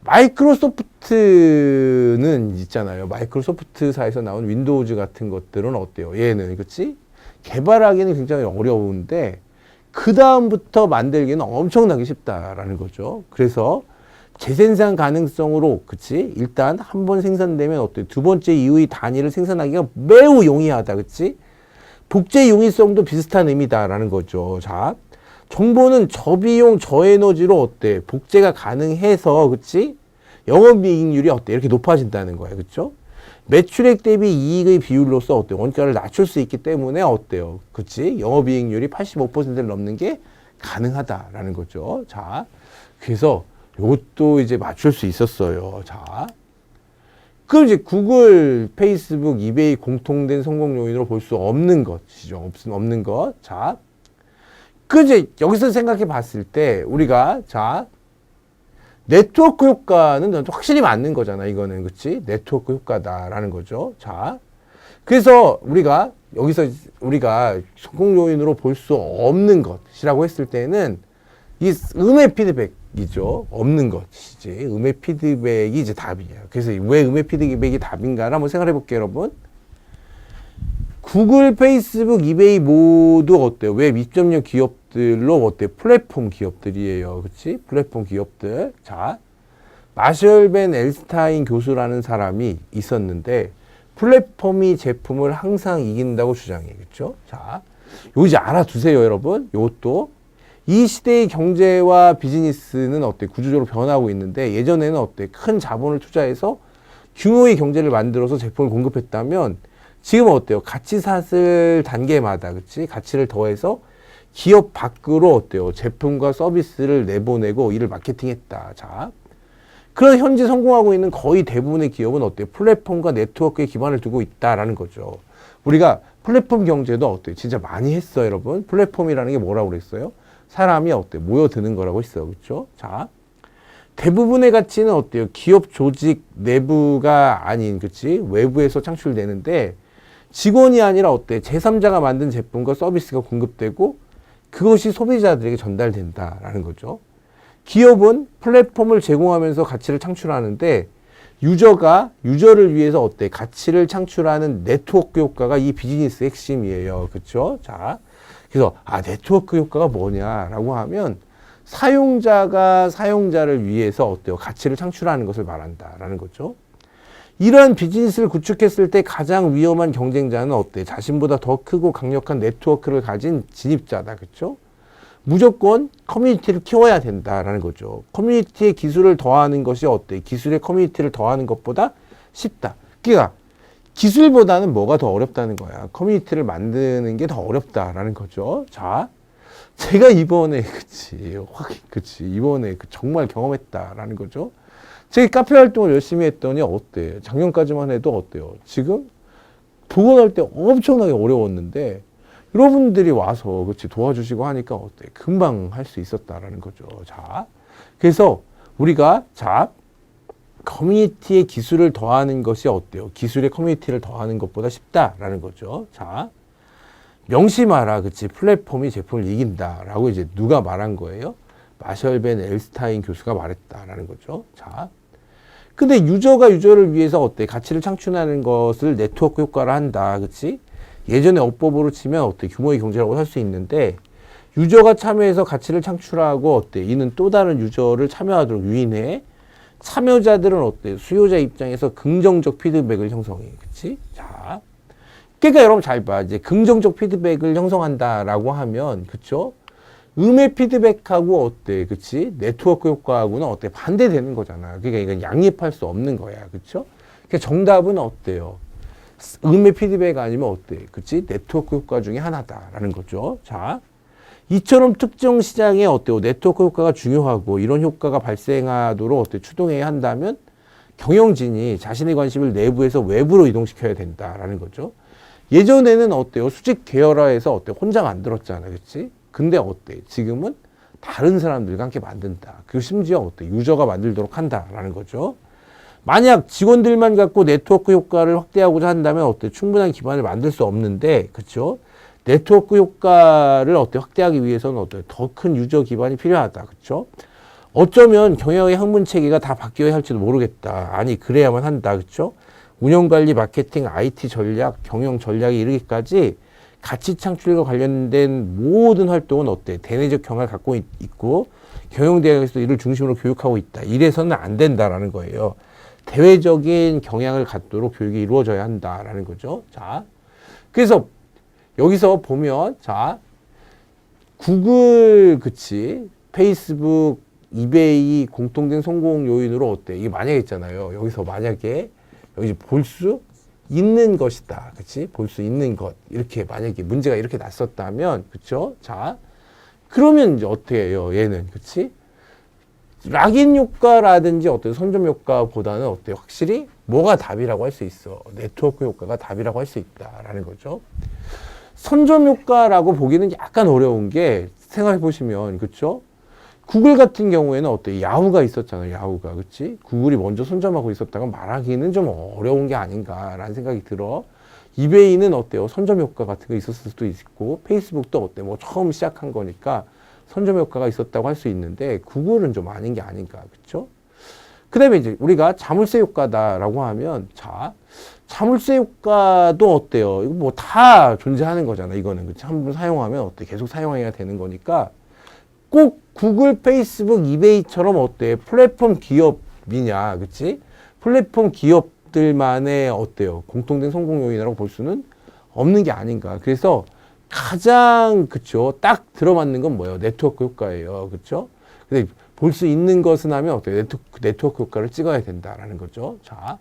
마이크로소프트는 있잖아요. 마이크로소프트사에서 나온 윈도우즈 같은 것들은 얘는, 그치? 개발하기는 굉장히 어려운데, 그 다음부터 만들기는 엄청나게 쉽다라는 거죠. 그래서 재생산 가능성으로, 그치? 일단 한 번 생산되면 두 번째 이후의 단위를 생산하기가 매우 용이하다, 그치? 복제 용이성도 비슷한 의미다라는 거죠. 자, 정보는 저비용, 저에너지로 복제가 가능해서, 그치? 영업이익률이 이렇게 높아진다는 거예요. 그쵸? 매출액 대비 이익의 비율로서 원가를 낮출 수 있기 때문에 그치? 영업이익률이 85%를 넘는 게 가능하다라는 거죠. 자, 그래서 이것도 이제 맞출 수 있었어요. 자, 그럼 이제 구글, 페이스북, 이베이 공통된 성공 요인으로 볼 수 없는 것이죠. 없는 것. 자, 이제 여기서 생각해 봤을 때 우리가 네트워크 효과는 확실히 맞는 거잖아. 이거는, 그치? 네트워크 효과다라는 거죠. 자, 그래서 여기서 우리가 성공 요인으로 볼 수 없는 것이라고 했을 때는 이 음의 피드백이죠. 없는 것이지. 음의 피드백이 이제 답이에요. 그래서 왜 음의 피드백이 답인가를 한번 생각해 볼게요, 여러분. 구글, 페이스북, 이베이 모두 웹 입점력 기업들로 플랫폼 기업들이에요. 그치? 플랫폼 기업들. 자, 마셜 벤 엘스타인 교수라는 사람이 있었는데, 플랫폼이 제품을 항상 이긴다고 주장해. 그쵸? 자, 요 이제 알아두세요, 여러분. 요것도. 이 시대의 경제와 비즈니스는 구조적으로 변하고 있는데, 예전에는 큰 자본을 투자해서 규모의 경제를 만들어서 제품을 공급했다면, 지금은 같이 샀을 단계마다, 그치? 가치를 더해서 기업 밖으로 제품과 서비스를 내보내고 이를 마케팅했다. 자, 그런 현재 성공하고 있는 거의 대부분의 기업은 플랫폼과 네트워크에 기반을 두고 있다라는 거죠. 우리가 플랫폼 경제도 진짜 많이 했어요, 여러분. 플랫폼이라는 게 뭐라고 그랬어요? 사람이 모여드는 거라고 했어요. 그쵸? 자, 대부분의 가치는 기업 조직 내부가 아닌, 그치? 외부에서 창출되는데, 직원이 아니라 제3자가 만든 제품과 서비스가 공급되고 그것이 소비자들에게 전달된다라는 거죠. 기업은 플랫폼을 제공하면서 가치를 창출하는데 유저를 위해서 가치를 창출하는 네트워크 효과가 이 비즈니스의 핵심이에요. 그렇죠? 자, 그래서 네트워크 효과가 뭐냐라고 하면 사용자가 사용자를 위해서 가치를 창출하는 것을 말한다라는 거죠. 이러한 비즈니스를 구축했을 때 가장 위험한 경쟁자는 자신보다 더 크고 강력한 네트워크를 가진 진입자다. 그렇죠? 무조건 커뮤니티를 키워야 된다라는 거죠. 커뮤니티에 기술을 더하는 것이 어때? 기술에 커뮤니티를 더하는 것보다 쉽다. 그러니까 기술보다는 뭐가 더 어렵다는 거야. 커뮤니티를 만드는 게 더 어렵다라는 거죠. 자, 제가 이번에 이번에 정말 경험했다라는 거죠. 제가 카페 활동을 열심히 했더니 어때? 작년까지만 해도 어때요? 지금 복원할 때 엄청나게 어려웠는데 여러분들이 와서 도와주시고 하니까 어때? 금방 할 수 있었다라는 거죠. 자, 그래서 우리가 커뮤니티에 기술을 더하는 것이 어때요? 기술에 커뮤니티를 더하는 것보다 쉽다라는 거죠. 자, 명심하라, 플랫폼이 제품을 이긴다라고 이제 누가 말한 거예요? 마셜 벤 엘스타인 교수가 말했다라는 거죠. 자, 근데 유저가 유저를 위해서 어때? 가치를 창출하는 것을 네트워크 효과를 한다, 그치? 예전에 어법으로 치면 어때? 규모의 경제라고 할 수 있는데 유저가 참여해서 가치를 창출하고 어때? 이는 또 다른 유저를 참여하도록 유인해. 참여자들은 어때? 수요자 입장에서 긍정적 피드백을 형성해. 그치? 자. 그러니까 여러분 잘 봐. 이제 긍정적 피드백을 형성한다라고 하면, 그쵸? 음의 피드백하고 어때? 그치? 네트워크 효과하고는 어때? 반대되는 거잖아. 그러니까 이건 양립할 수 없는 거야. 그쵸? 그러니까 정답은 어때요? 음의 피드백 아니면 어때? 그치? 네트워크 효과 중에 하나다라는 거죠. 자. 이처럼 특정 시장에 어때요? 네트워크 효과가 중요하고 이런 효과가 발생하도록 어때 추동해야 한다면 경영진이 자신의 관심을 내부에서 외부로 이동시켜야 된다라는 거죠. 예전에는 어때요? 수직 계열화해서 어때 혼자 만들었잖아, 그렇지? 근데 어때? 지금은 다른 사람들과 함께 만든다. 그리고 심지어 어때? 유저가 만들도록 한다라는 거죠. 만약 직원들만 갖고 네트워크 효과를 확대하고자 한다면 어때? 충분한 기반을 만들 수 없는데, 그렇죠? 네트워크 효과를 어때 확대하기 위해서는 어때 더 큰 유저 기반이 필요하다, 그렇죠? 어쩌면 경영의 학문 체계가 다 바뀌어야 할지도 모르겠다. 아니 그래야만 한다, 그렇죠? 운영 관리, 마케팅, IT 전략, 경영 전략에 이르기까지 가치 창출과 관련된 모든 활동은 어때 대내적 경향을 갖고 있고 경영 대학에서도 이를 중심으로 교육하고 있다. 이래서는 안 된다라는 거예요. 대외적인 경향을 갖도록 교육이 이루어져야 한다라는 거죠. 자, 그래서 여기서 보면, 자, 구글, 그치, 페이스북, 이베이 공통된 성공 요인으로 어때? 이게 만약에 있잖아요. 여기서 만약에, 여기 볼 수 있는 것이다. 그치? 볼 수 있는 것. 이렇게 만약에 문제가 이렇게 났었다면, 그쵸? 자, 그러면 이제 어떻게 해요? 얘는, 그치? 락인 효과라든지 어떤 선점 효과보다는 어때요? 확실히 뭐가 답이라고 할 수 있어? 네트워크 효과가 답이라고 할 수 있다라는 거죠. 선점 효과라고 보기는 약간 어려운 게 생각해 보시면, 그쵸? 구글 같은 경우에는 어때? 야후가 있었잖아요. 야후가. 그치? 구글이 먼저 선점하고 있었다가 말하기는 좀 어려운 게 아닌가라는 생각이 들어. 이베이는 어때요? 선점 효과 같은 거 있었을 수도 있고, 페이스북도 어때? 뭐 처음 시작한 거니까 선점 효과가 있었다고 할 수 있는데, 구글은 좀 아닌 게 아닌가. 그쵸? 그 다음에 이제 우리가 자물쇠 효과다라고 하면, 자, 자물쇠 효과도 어때요? 이거 뭐 다 존재하는 거잖아, 이거는. 그치? 한 번 사용하면 어때? 계속 사용해야 되는 거니까 꼭 구글, 페이스북, 이베이처럼 어때? 플랫폼 기업이냐, 그치? 플랫폼 기업들만의 어때요? 공통된 성공 요인이라고 볼 수는 없는 게 아닌가. 그래서 가장, 그쵸? 딱 들어맞는 건 뭐예요? 네트워크 효과예요. 그쵸? 근데 볼 수 있는 것은 하면 어때요? 네트워크 효과를 찍어야 된다라는 거죠. 자.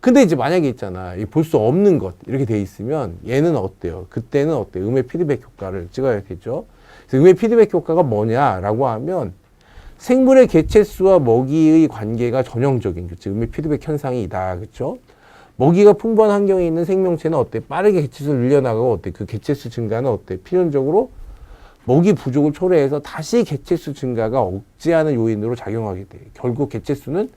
근데 이제 만약에 있잖아. 볼 수 없는 것. 이렇게 돼 있으면 얘는 어때요? 그때는 어때요? 음의 피드백 효과를 찍어야 되죠. 그래서 음의 피드백 효과가 뭐냐라고 하면 생물의 개체수와 먹이의 관계가 전형적인, 그치? 음의 피드백 현상이다. 그쵸? 먹이가 풍부한 환경에 있는 생명체는 어때? 빠르게 개체수를 늘려나가고 어때? 그 개체수 증가는 어때? 필연적으로 먹이 부족을 초래해서 다시 개체수 증가가 억제하는 요인으로 작용하게 돼. 결국 개체수는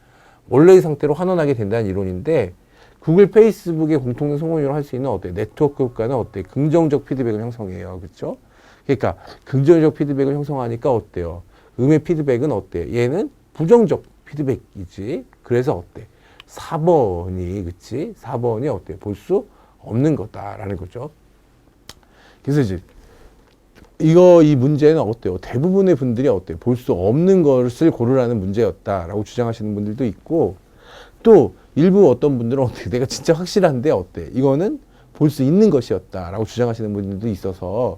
원래의 상태로 환원하게 된다는 이론인데, 구글, 페이스북의 공통된 성공률을 할 수 있는 어때? 네트워크 효과는 어때? 긍정적 피드백을 형성해요. 그렇죠? 그러니까 긍정적 피드백을 형성하니까 어때요? 음의 피드백은 어때? 얘는 부정적 피드백이지. 그래서 어때? 4번이, 그치? 4번이 어때? 볼 수 없는 거다라는 거죠. 그래서 이제 이 문제는 어때요? 대부분의 분들이 어때요? 볼 수 없는 것을 고르라는 문제였다라고 주장하시는 분들도 있고, 또 일부 어떤 분들은 어때? 내가 진짜 확실한데 어때? 이거는 볼 수 있는 것이었다라고 주장하시는 분들도 있어서,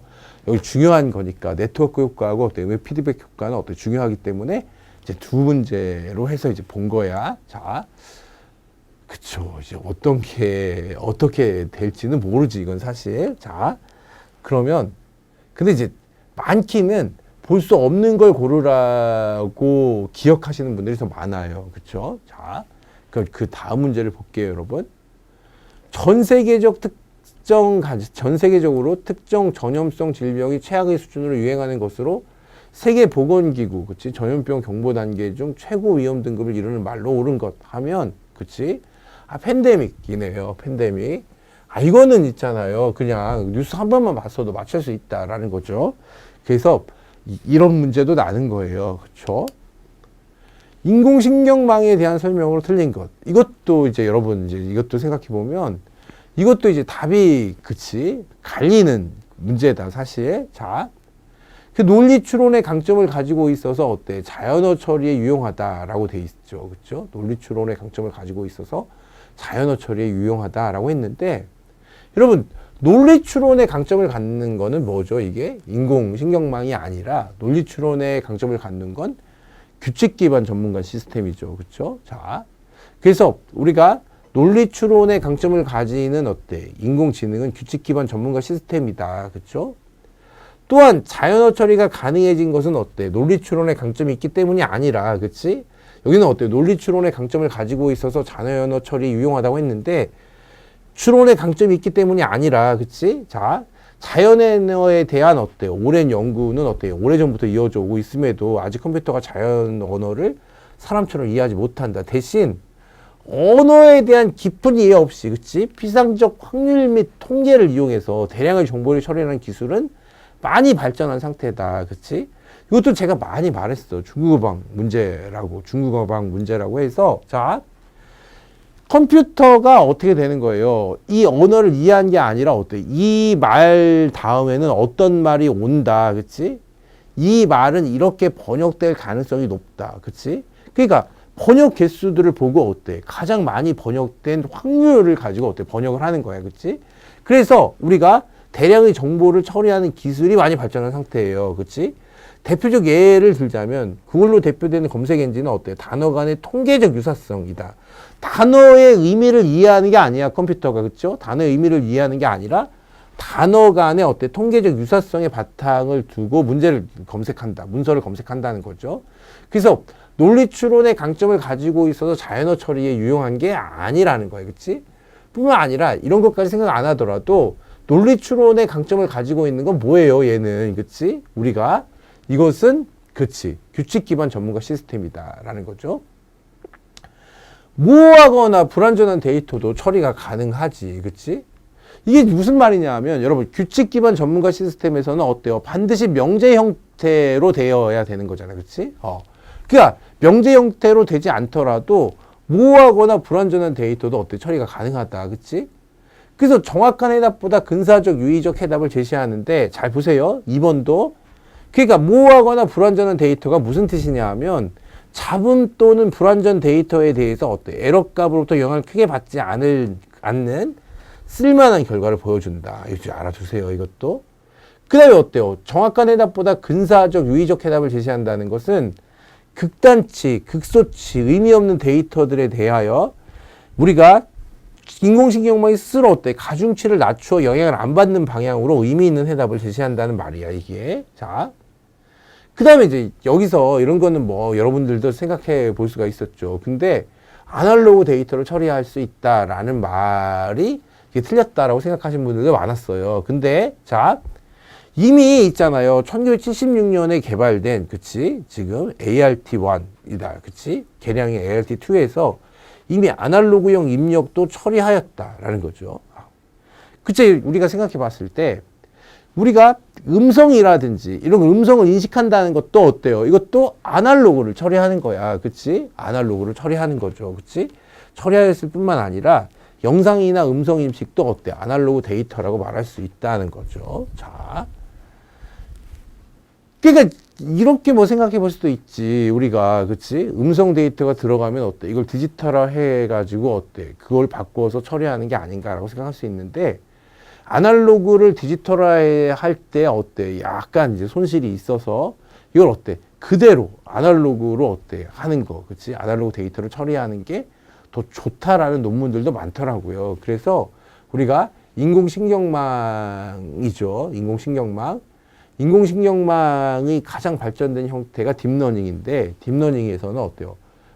여기 중요한 거니까 네트워크 효과하고 어때 웹 피드백 효과는 어때 중요하기 때문에 이제 두 문제로 해서 이제 본 거야. 자, 그쵸. 이제 어떤 게 어떻게 될지는 모르지 이건 사실. 자, 그러면 근데 이제 많기는 볼 수 없는 걸 고르라고 기억하시는 분들이 더 많아요. 그쵸? 자, 그 다음 문제를 볼게요, 여러분. 전 세계적으로 특정 전염성 질병이 최악의 수준으로 유행하는 것으로 세계보건기구, 그치? 전염병 경보 단계 중 최고 위험 등급을 이루는 말로 옳은 것 하면, 그치? 팬데믹이네요, 팬데믹. 이거는 있잖아요. 그냥 뉴스 한 번만 봤어도 맞출 수 있다라는 거죠. 그래서 이런 문제도 나는 거예요. 그쵸? 인공신경망에 대한 설명으로 틀린 것. 이것도 이제 여러분, 이제 이것도 생각해보면, 이것도 이제 답이, 그치? 갈리는 문제다, 사실. 자. 그 논리 추론의 강점을 가지고 있어서 어때? 자연어 처리에 유용하다라고 돼 있죠. 그쵸? 논리 추론의 강점을 가지고 있어서 자연어 처리에 유용하다라고 했는데, 여러분, 논리 추론의 강점을 갖는 거는 뭐죠? 이게 인공신경망이 아니라 논리 추론의 강점을 갖는 건 규칙 기반 전문가 시스템이죠. 그렇죠? 자, 그래서 우리가 논리 추론의 강점을 가지는 어때? 인공지능은 규칙 기반 전문가 시스템이다. 그렇죠? 또한 자연어 처리가 가능해진 것은 어때? 논리 추론의 강점이 있기 때문이 아니라, 그렇지? 여기는 어때? 논리 추론의 강점을 가지고 있어서 자연어 처리 유용하다고 했는데 추론의 강점이 있기 때문이 아니라, 그치? 자, 자연언어에 대한 어때요? 오랜 연구는 어때요? 오래전부터 이어져 오고 있음에도 아직 컴퓨터가 자연 언어를 사람처럼 이해하지 못한다. 대신 언어에 대한 깊은 이해 없이, 그치? 피상적 확률 및 통계를 이용해서 대량의 정보를 처리하는 기술은 많이 발전한 상태다. 그치? 이것도 제가 많이 말했어. 중국어방 문제라고 해서, 자, 컴퓨터가 어떻게 되는 거예요? 이 언어를 이해한 게 아니라 어때? 이 말 다음에는 어떤 말이 온다. 그치? 이 말은 이렇게 번역될 가능성이 높다. 그치? 그러니까 번역 개수들을 보고 어때? 가장 많이 번역된 확률을 가지고 어때? 번역을 하는 거야. 그치? 그래서 우리가 대량의 정보를 처리하는 기술이 많이 발전한 상태예요. 그치? 대표적 예를 들자면 그걸로 대표되는 검색 엔진은 어때? 단어 간의 통계적 유사성이다. 단어의 의미를 이해하는 게 아니야, 컴퓨터가. 그렇죠? 단어의 의미를 이해하는 게 아니라 단어 간의 어때? 통계적 유사성의 바탕을 두고 문제를 검색한다. 문서를 검색한다는 거죠. 그래서 논리 추론의 강점을 가지고 있어서 자연어 처리에 유용한 게 아니라는 거예요. 그렇지? 뿐만 아니라 이런 것까지 생각 안 하더라도 논리 추론의 강점을 가지고 있는 건 뭐예요, 얘는. 그렇지? 우리가 이것은 그치 규칙 기반 전문가 시스템이다라는 거죠. 모호하거나 불완전한 데이터도 처리가 가능하지, 그치? 이게 무슨 말이냐 하면 여러분 규칙 기반 전문가 시스템에서는 어때요? 반드시 명제 형태로 되어야 되는 거잖아요, 그치? 그러니까 명제 형태로 되지 않더라도 모호하거나 불완전한 데이터도 어때? 처리가 가능하다, 그치? 그래서 정확한 해답보다 근사적 유의적 해답을 제시하는데 잘 보세요. 2번도 그러니까 모호하거나 불완전한 데이터가 무슨 뜻이냐 하면 잡음 또는 불완전 데이터에 대해서 어때? 에러 값으로부터 영향을 크게 받지 않는 쓸만한 결과를 보여준다. 이거 알아두세요, 이것도. 그 다음에 어때요? 정확한 해답보다 근사적, 유의적 해답을 제시한다는 것은 극단치, 극소치, 의미 없는 데이터들에 대하여 우리가 인공신경망이 스스로 어때? 가중치를 낮추어 영향을 안 받는 방향으로 의미 있는 해답을 제시한다는 말이야, 이게. 자. 그 다음에 이제 여기서 이런 거는 뭐 여러분들도 생각해 볼 수가 있었죠. 근데 아날로그 데이터를 처리할 수 있다라는 말이 이게 틀렸다라고 생각하시는 분들도 많았어요. 근데 자, 이미 있잖아요. 1976년에 개발된, 그치? 지금 ART1이다. 그치? 개량의 ART2에서 이미 아날로그형 입력도 처리하였다라는 거죠. 그치? 우리가 생각해 봤을 때 우리가 음성이라든지 이런 음성을 인식한다는 것도 어때요? 이것도 아날로그를 처리하는 거야. 그치? 아날로그를 처리하는 거죠. 그치? 처리하였을 뿐만 아니라 영상이나 음성 인식도 어때? 아날로그 데이터라고 말할 수 있다는 거죠. 자. 그러니까 이렇게 뭐 생각해 볼 수도 있지. 우리가, 그치? 음성 데이터가 들어가면 어때? 이걸 디지털화 해가지고 어때? 그걸 바꿔서 처리하는 게 아닌가라고 생각할 수 있는데 아날로그를 디지털화 할 때 어때? 약간 이제 손실이 있어서 이걸 어때? 그대로 아날로그로 어때? 하는 거. 그치? 아날로그 데이터를 처리하는 게 더 좋다라는 논문들도 많더라고요. 그래서 우리가 인공신경망이죠. 인공신경망. 인공신경망의 가장 발전된 형태가 딥러닝인데 딥러닝에서는 어때요?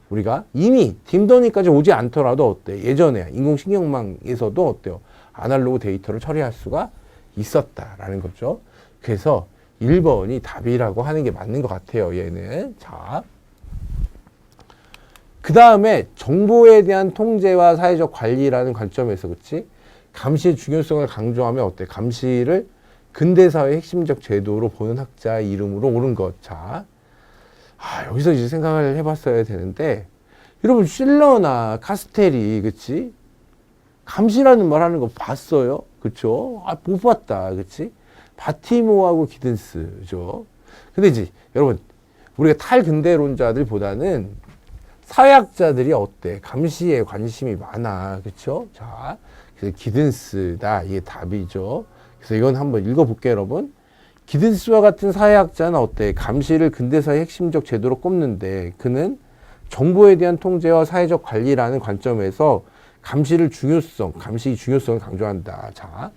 우리가 이미 딥러닝까지 오지 않더라도 어때? 예전에 인공신경망에서도 어때요? 아날로그 데이터를 처리할 수가 있었다라는 거죠. 그래서 1번이 답이라고 하는 게 맞는 것 같아요. 얘는. 자, 그 다음에 정보에 대한 통제와 사회적 관리라는 관점에서 그치? 감시의 중요성을 강조하면 어때? 감시를 근대사회의 핵심적 제도로 보는 학자의 이름으로 옳은 것. 자, 여기서 이제 생각을 해봤어야 되는데 여러분 실러나 카스텔이 그치? 감시라는 말 하는 거 봤어요? 그쵸? 못 봤다. 그치? 바티모하고 기든스죠. 근데 이제 여러분 우리가 탈근대론자들보다는 사회학자들이 어때? 감시에 관심이 많아. 그쵸? 자, 그래서 기든스다. 이게 답이죠. 그래서 이건 한번 읽어볼게요, 여러분. 기든스와 같은 사회학자는 어때? 감시를 근대사의 핵심적 제도로 꼽는데 그는 정보에 대한 통제와 사회적 관리라는 관점에서 감시의 중요성을 강조한다. 자,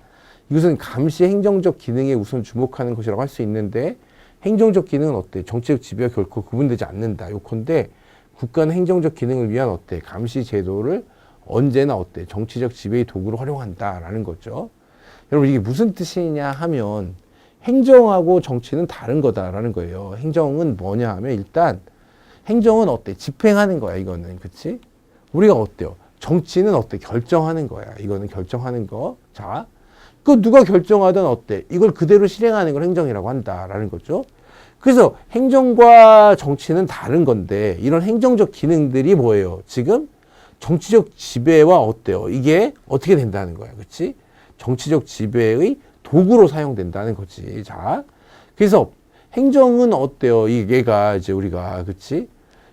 이것은 감시 행정적 기능에 우선 주목하는 것이라고 할 수 있는데 행정적 기능은 어때? 정치적 지배와 결코 구분되지 않는다. 요건데 국가는 행정적 기능을 위한 어때? 감시 제도를 언제나 어때? 정치적 지배의 도구로 활용한다라는 거죠. 여러분 이게 무슨 뜻이냐 하면 행정하고 정치는 다른 거다라는 거예요. 행정은 뭐냐 하면 일단 행정은 어때? 집행하는 거야 이거는. 그치? 우리가 어때요? 정치는 어때? 결정하는 거야. 이거는 결정하는 거. 자, 그 누가 결정하든 어때? 이걸 그대로 실행하는 걸 행정이라고 한다라는 거죠. 그래서 행정과 정치는 다른 건데 이런 행정적 기능들이 뭐예요? 지금 정치적 지배와 어때요? 이게 어떻게 된다는 거야. 그치? 정치적 지배의 도구로 사용된다는 거지. 자, 그래서 행정은 어때요? 얘가 이제 우리가, 그치?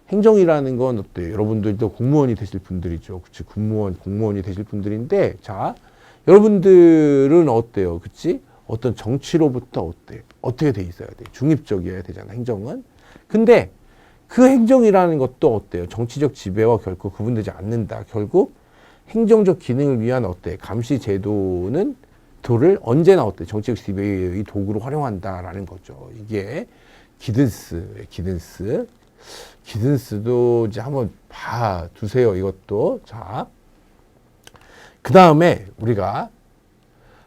행정이라는 건 어때요? 여러분들도 공무원이 되실 분들이죠. 그치? 공무원이 되실 분들인데, 자, 여러분들은 어때요? 그치? 어떤 정치로부터 어때? 어떻게 돼 있어야 돼? 중립적이어야 되잖아, 행정은. 근데 그 행정이라는 것도 어때요? 정치적 지배와 결코 구분되지 않는다. 결국 행정적 기능을 위한 어때? 감시 제도는 도를 언제나 어때? 정치적 지배의 도구로 활용한다라는 거죠. 이게 기든스도 이제 한번 봐두세요. 이것도. 자, 그 다음에 우리가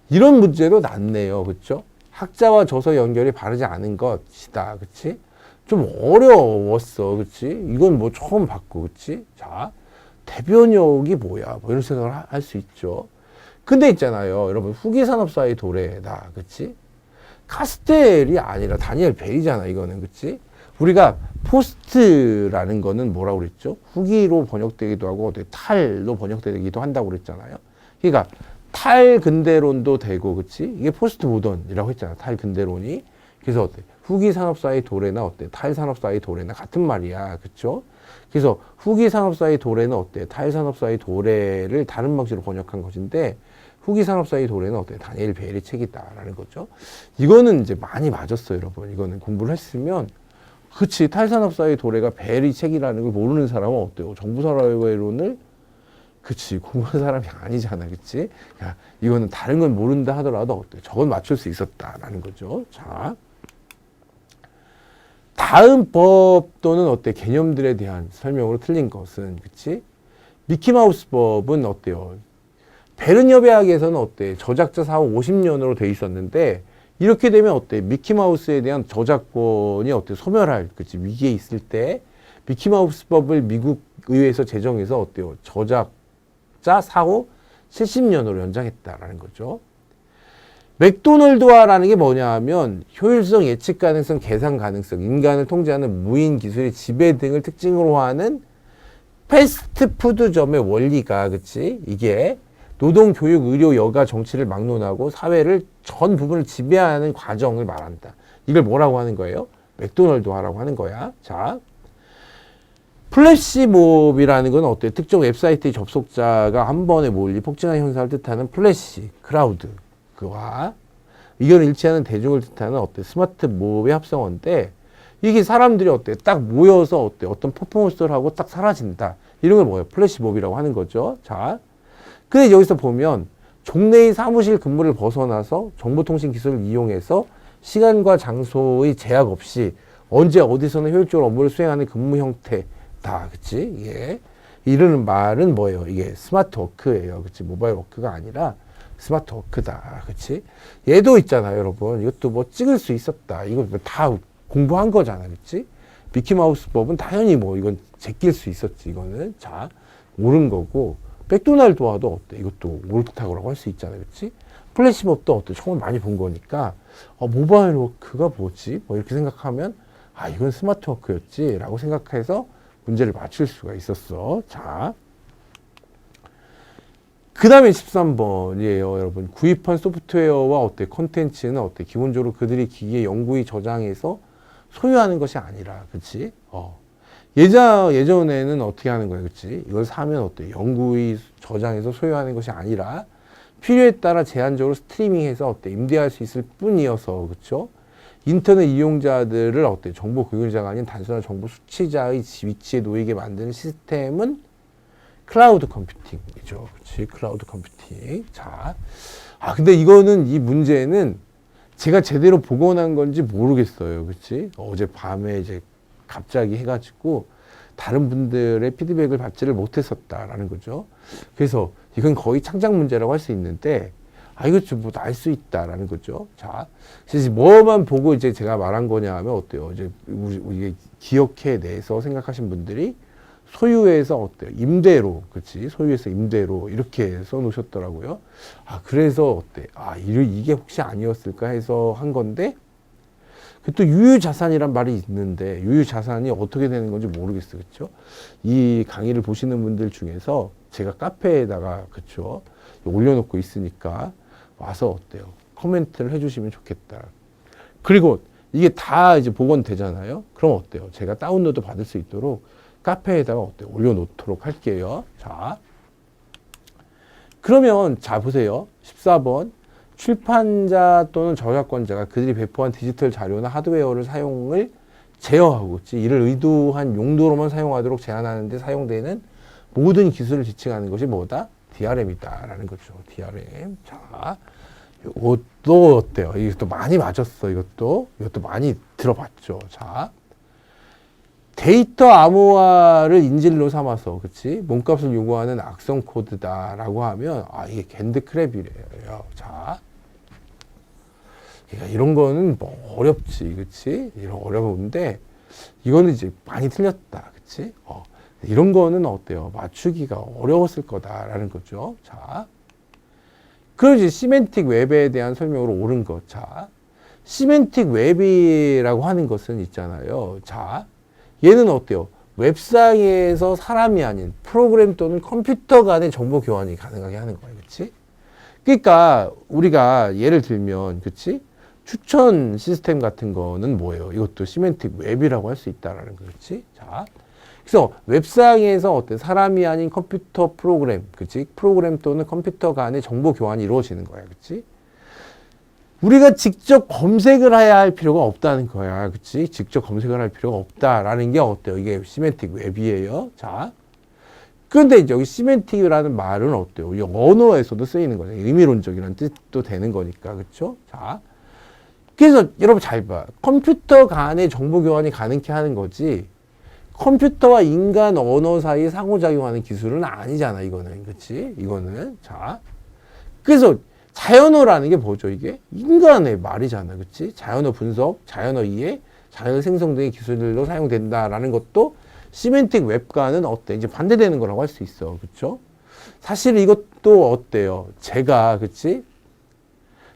이런 문제도 났네요. 그렇죠? 학자와 저서 연결이 바르지 않은 것이다. 그치? 좀 어려웠어. 그치? 이건 뭐 처음 봤고, 그치? 자, 대변역이 뭐야? 뭐 이런 생각을 할 수 있죠. 근데 있잖아요. 여러분, 후기산업사의 도래다. 그치? 카스텔이 아니라 다니엘 벨이잖아. 이거는. 그치? 우리가 포스트라는 거는 뭐라고 그랬죠? 후기로 번역되기도 하고, 탈로 번역되기도 한다고 그랬잖아요. 그러니까, 탈근대론도 되고, 그치? 이게 포스트 모던이라고 했잖아. 탈근대론이. 그래서 어때? 후기 산업사의 도래나 어때? 탈산업사의 도래나 같은 말이야. 그쵸? 그래서 후기 산업사의 도래는 어때? 탈산업사의 도래를 다른 방식으로 번역한 것인데, 후기 산업사의 도래는 어때? 다니엘 벨의 책이다라는 거죠. 이거는 이제 많이 맞았어요, 여러분. 이거는 공부를 했으면, 그치? 탈산업사의 도래가 벨의 책이라는 걸 모르는 사람은 어때요? 정부사회론을 그치, 공부한 사람이 아니잖아, 그치? 야, 이거는 다른 건 모른다 하더라도 어때? 저건 맞출 수 있었다라는 거죠. 자, 다음 법 또는 어때? 개념들에 대한 설명으로 틀린 것은, 그치? 미키마우스 법은 어때요? 베른협약에서는 어때? 저작자 사후 50년으로 돼 있었는데, 이렇게 되면 어때? 미키마우스에 대한 저작권이 어때? 소멸할, 그치? 위기에 있을 때, 미키마우스 법을 미국 의회에서 제정해서 어때요? 저작자 사후 70년으로 연장했다라는 거죠. 맥도널드화라는 게 뭐냐 하면 효율성, 예측 가능성, 계산 가능성, 인간을 통제하는 무인 기술의 지배 등을 특징으로 하는 패스트푸드점의 원리가, 그치? 이게 노동, 교육, 의료, 여가, 정치를 막론하고 사회를 전 부분을 지배하는 과정을 말한다. 이걸 뭐라고 하는 거예요? 맥도널드화라고 하는 거야. 자, 플래시몹이라는 건 어때요? 특정 웹사이트의 접속자가 한 번에 몰리 폭증한 현상을 뜻하는 플래시, 크라우드. 워크와 의견을 일치하는 대중을 뜻하는 어때 스마트 모업의 합성어인데 이게 사람들이 어때 딱 모여서 어때 어떤 퍼포먼스를 하고 딱 사라진다. 이런 걸 뭐예요? 플래시몹이라고 하는 거죠. 자, 근데 여기서 보면 종래의 사무실 근무를 벗어나서 정보통신 기술을 이용해서 시간과 장소의 제약 없이 언제 어디서나 효율적으로 업무를 수행하는 근무 형태다. 그치? 이게 이르는 말은 뭐예요? 이게 스마트 워크예요. 그치? 모바일 워크가 아니라 스마트 워크다. 그치? 얘도 있잖아요, 여러분. 이것도 뭐 찍을 수 있었다. 이거 다 공부한 거잖아. 그치? 미키마우스 법은 당연히 뭐 이건 제낄 수 있었지. 이거는. 자, 옳은 거고. 맥도날드와도 어때? 이것도 옳다고 할 수 있잖아요. 그치? 플래시몹도 어때? 처음 많이 본 거니까, 모바일 워크가 뭐지? 뭐 이렇게 생각하면, 이건 스마트 워크였지. 라고 생각해서 문제를 맞출 수가 있었어. 자. 그 다음에 13번이에요, 여러분. 구입한 소프트웨어와 어때? 콘텐츠는 어때? 기본적으로 그들이 기기에 영구히 저장해서 소유하는 것이 아니라, 그치? 예전에는 어떻게 하는 거야, 그치? 이걸 사면 어때? 영구히 저장해서 소유하는 것이 아니라 필요에 따라 제한적으로 스트리밍해서 어때? 임대할 수 있을 뿐이어서, 그쵸? 인터넷 이용자들을 어때? 정보 공유자가 아닌 단순한 정보 수취자의 위치에 놓이게 만드는 시스템은 클라우드 컴퓨팅이죠. 그치? 클라우드 컴퓨팅. 자. 근데 이거는, 이 문제는 제가 제대로 복원한 건지 모르겠어요. 그치? 어젯밤에 이제 갑자기 해가지고 다른 분들의 피드백을 받지를 못했었다라는 거죠. 그래서 이건 거의 창작 문제라고 할 수 있는데, 이거 좀 뭐 알 수 있다라는 거죠. 자, 그래서 뭐만 보고 이제 제가 말한 거냐 하면 어때요? 이제 우리 기억해 내서 생각하신 분들이 소유해서 어때요? 임대로, 그치? 소유해서 임대로 이렇게 써놓으셨더라고요. 그래서 어때? 이게 혹시 아니었을까 해서 한 건데, 또 유유자산이란 말이 있는데 유유자산이 어떻게 되는 건지 모르겠어요. 그렇죠? 이 강의를 보시는 분들 중에서 제가 카페에다가 그렇죠? 올려놓고 있으니까 와서 어때요? 코멘트를 해주시면 좋겠다. 그리고 이게 다 이제 복원되잖아요. 그럼 어때요? 제가 다운로드 받을 수 있도록 카페에다가 어때요? 올려놓도록 할게요. 자, 그러면 자 보세요. 14번. 출판자 또는 저작권자가 그들이 배포한 디지털 자료나 하드웨어를 사용을 제어하고 이를 의도한 용도로만 사용하도록 제한하는 데 사용되는 모든 기술을 지칭하는 것이 뭐다? DRM이다라는 거죠. DRM. 자, 이것도 어때요? 이것도 많이 맞았어. 이것도 많이 들어봤죠. 자, 데이터 암호화를 인질로 삼아서 그치? 몸값을 요구하는 악성 코드다라고 하면 이게 겐드크랩이래요. 자, 그러니까 이런 거는 뭐 어렵지, 그치? 이런 어려운데 이거는 이제 많이 틀렸다, 그치? 이런 거는 어때요? 맞추기가 어려웠을 거다라는 거죠. 자, 그럼 이제 시멘틱 웹에 대한 설명으로 옳은 것. 자, 시멘틱 웹이라고 하는 것은 있잖아요. 자, 얘는 어때요? 웹상에서 사람이 아닌 프로그램 또는 컴퓨터 간의 정보 교환이 가능하게 하는 거예요. 그치? 그러니까 우리가 예를 들면, 그치? 추천 시스템 같은 거는 뭐예요? 이것도 시멘틱 웹이라고 할 수 있다라는 거, 그치? 자. 그래서 웹상에서 어때? 사람이 아닌 컴퓨터 프로그램, 그치? 프로그램 또는 컴퓨터 간의 정보 교환이 이루어지는 거야. 그치? 우리가 직접 검색을 해야 할 필요가 없다는 거야. 그치? 직접 검색을 할 필요가 없다라는 게 어때요? 이게 시멘틱 웹이에요. 자. 그런데 이제 여기 시멘틱이라는 말은 어때요? 이 언어에서도 쓰이는 거죠. 의미론적이라는 뜻도 되는 거니까. 그쵸? 자. 그래서 여러분 잘 봐. 컴퓨터 간의 정보 교환이 가능케 하는 거지. 컴퓨터와 인간 언어 사이 상호작용하는 기술은 아니잖아. 이거는. 그치? 이거는. 자. 그래서 자연어라는 게 뭐죠, 이게? 인간의 말이잖아. 그치? 자연어 분석, 자연어 이해, 자연어 생성 등의 기술들로 사용된다라는 것도 시멘틱 웹과는 어때? 이제 반대되는 거라고 할 수 있어. 그쵸? 사실 이것도 어때요? 그치?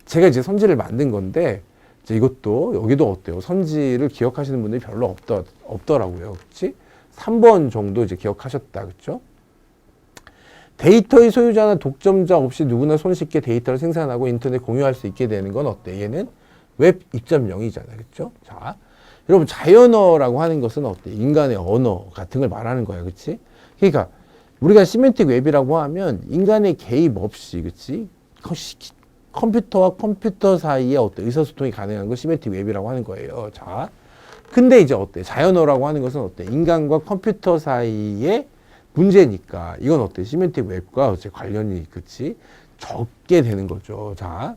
제가 이제 선지를 만든 건데, 이제 이것도, 여기도 어때요? 선지를 기억하시는 분들이 별로 없더라고요. 그치? 3번 정도 이제 기억하셨다. 그쵸? 데이터의 소유자나 독점자 없이 누구나 손쉽게 데이터를 생산하고 인터넷 공유할 수 있게 되는 건 어때? 얘는 웹 2.0이잖아요. 그쵸? 자, 여러분 자연어라고 하는 것은 어때? 인간의 언어 같은 걸 말하는 거야. 그치? 그러니까 우리가 시멘틱 웹이라고 하면 인간의 개입 없이, 그치? 컴퓨터와 컴퓨터 사이에 어때 의사소통이 가능한 걸 시멘틱 웹이라고 하는 거예요. 자, 근데 이제 어때 자연어라고 하는 것은 어때 인간과 컴퓨터 사이의 문제니까 이건 어때 시멘틱 웹과 어째 관련이 그치 적게 되는 거죠. 자,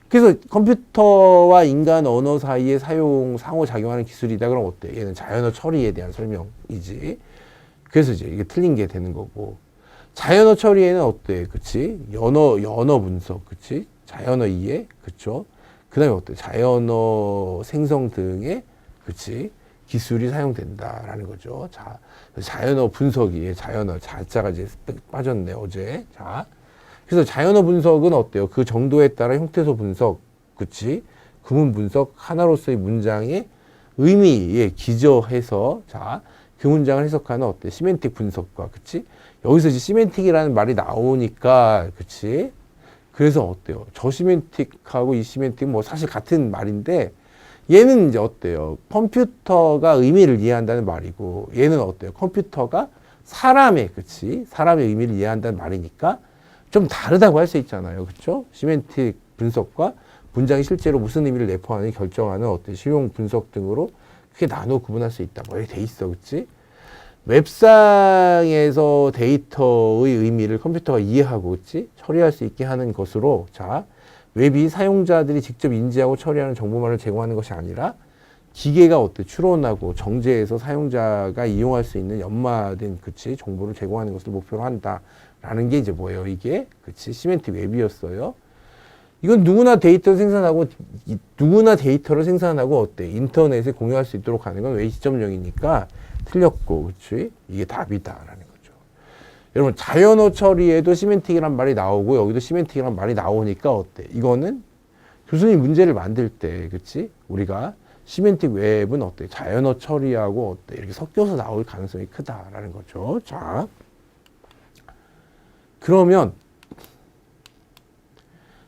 그래서 컴퓨터와 인간 언어 사이에 상호작용하는 기술이다. 그럼 어때? 얘는 자연어 처리에 대한 설명이지. 그래서 이제 이게 틀린 게 되는 거고. 자연어 처리에는 어때? 그치? 연어 분석, 그치? 자연어 이해, 그쵸? 그 다음에 어때? 자연어 생성 등의, 그치? 기술이 사용된다라는 거죠. 자, 자연어 분석이, 자연어, 자자가 이제 빠졌네, 어제. 자. 그래서 자연어 분석은 어때요? 그 정도에 따라 형태소 분석, 그치? 구문 분석, 하나로서의 문장의 의미에 기저해서, 자, 그 문장을 해석하는 어때? 시멘틱 분석과, 그치? 여기서 이제 시멘틱이라는 말이 나오니까, 그치? 그래서 어때요? 저 시멘틱하고 이 시멘틱은 뭐 사실 같은 말인데, 얘는 이제 어때요? 컴퓨터가 의미를 이해한다는 말이고, 얘는 어때요? 컴퓨터가 사람의, 그치? 사람의 의미를 이해한다는 말이니까, 좀 다르다고 할 수 있잖아요. 그렇죠? 시멘틱 분석과 문장이 실제로 무슨 의미를 내포하는지 결정하는 어떤 실용 분석 등으로 크게 나눠 구분할 수 있다. 뭐 이렇게 돼 있어. 그렇지? 웹상에서 데이터의 의미를 컴퓨터가 이해하고 그렇지? 처리할 수 있게 하는 것으로 자, 웹이 사용자들이 직접 인지하고 처리하는 정보만을 제공하는 것이 아니라 기계가 어때? 추론하고 정제해서 사용자가 이용할 수 있는 연마된 그치? 정보를 제공하는 것을 목표로 한다. 라는 게 이제 뭐예요? 이게 그치 시멘틱 웹이었어요. 이건 누구나 데이터를 생산하고 누구나 데이터를 생산하고 어때 인터넷에 공유할 수 있도록 하는 건 왜 시점령이니까 틀렸고 그치 이게 답이다라는 거죠. 여러분 자연어 처리에도 시멘틱이란 말이 나오고 여기도 시멘틱이란 말이 나오니까 어때? 이거는 교수님 문제를 만들 때 그치 우리가 시멘틱 웹은 어때? 자연어 처리하고 어때? 이렇게 섞여서 나올 가능성이 크다라는 거죠. 자. 그러면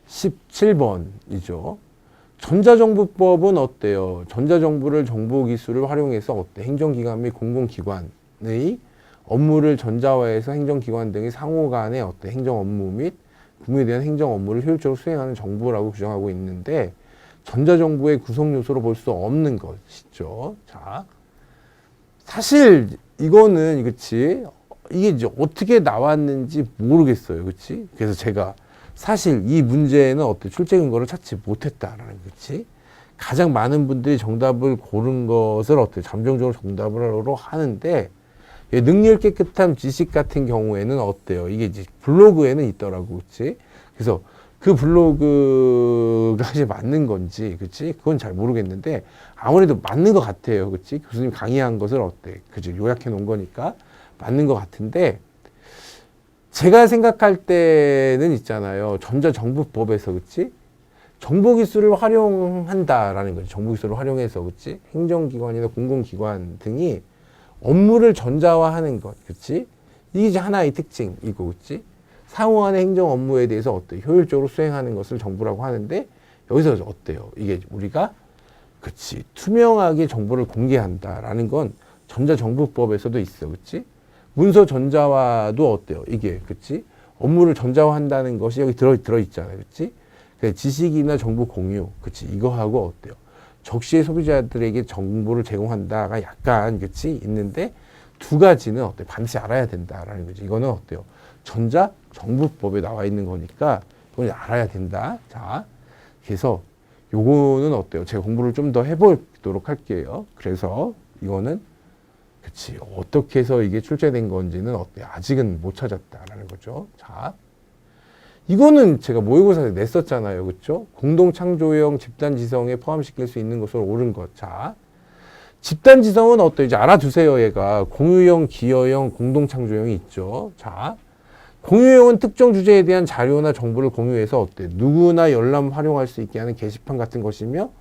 17번이죠. 전자정부법은 어때요? 전자정부를 정보기술을 활용해서 어때? 행정기관 및 공공기관의 업무를 전자화해서 행정기관 등의 상호 간의 어때? 행정 업무 및 국민에 대한 행정 업무를 효율적으로 수행하는 정부라고 규정하고 있는데 전자정부의 구성요소로 볼 수 없는 것이죠. 자, 사실 이거는 그치? 이게 이제 어떻게 나왔는지 모르겠어요. 그치? 그래서 제가 사실 이 문제는 어떤 출제 근거를 찾지 못했다라는 거지. 가장 많은 분들이 정답을 고른 것을 어떻게 잠정적으로 정답으로 하는데 능률 깨끗한 지식 같은 경우에는 어때요? 이게 이제 블로그에는 있더라고. 그치? 그래서 그 블로그가 이제 맞는 건지, 그치? 그건 잘 모르겠는데 아무래도 맞는 것 같아요. 그치? 교수님 강의한 것을 어때? 그치? 요약해 놓은 거니까. 맞는 것 같은데 제가 생각할 때는 있잖아요. 전자정부법에서 그치? 정보기술을 활용한다라는 거죠. 정보기술을 활용해서 그치? 행정기관이나 공공기관 등이 업무를 전자화하는 것 그치? 이게 이제 하나의 특징이고 그치? 상호간의 행정 업무에 대해서 어때? 효율적으로 수행하는 것을 정부라고 하는데 여기서 어때요? 이게 우리가 그치? 투명하게 정보를 공개한다라는 건 전자정부법에서도 있어. 그치? 문서 전자화도 어때요? 이게, 그치? 업무를 전자화한다는 것이 여기 들어있잖아요. 그치? 지식이나 정보 공유, 그치? 이거하고 어때요? 적시에 소비자들에게 정보를 제공한다가 약간, 그치? 있는데 두 가지는 어때요? 반드시 알아야 된다라는 거지. 이거는 어때요? 전자정부법에 나와 있는 거니까 이걸 알아야 된다. 자, 그래서 요거는 어때요? 제가 공부를 좀 더 해보도록 할게요. 그래서 이거는 그치. 어떻게 해서 이게 출제된 건지는 어때요? 아직은 못 찾았다라는 거죠. 자. 이거는 제가 모의고사에 냈었잖아요. 그쵸? 공동창조형 집단지성에 포함시킬 수 있는 것으로 옳은 것. 자. 집단지성은 어때요? 이제 알아두세요. 얘가. 공유형, 기여형, 공동창조형이 있죠. 자. 공유형은 특정 주제에 대한 자료나 정보를 공유해서 어때요? 누구나 열람 활용할 수 있게 하는 게시판 같은 것이며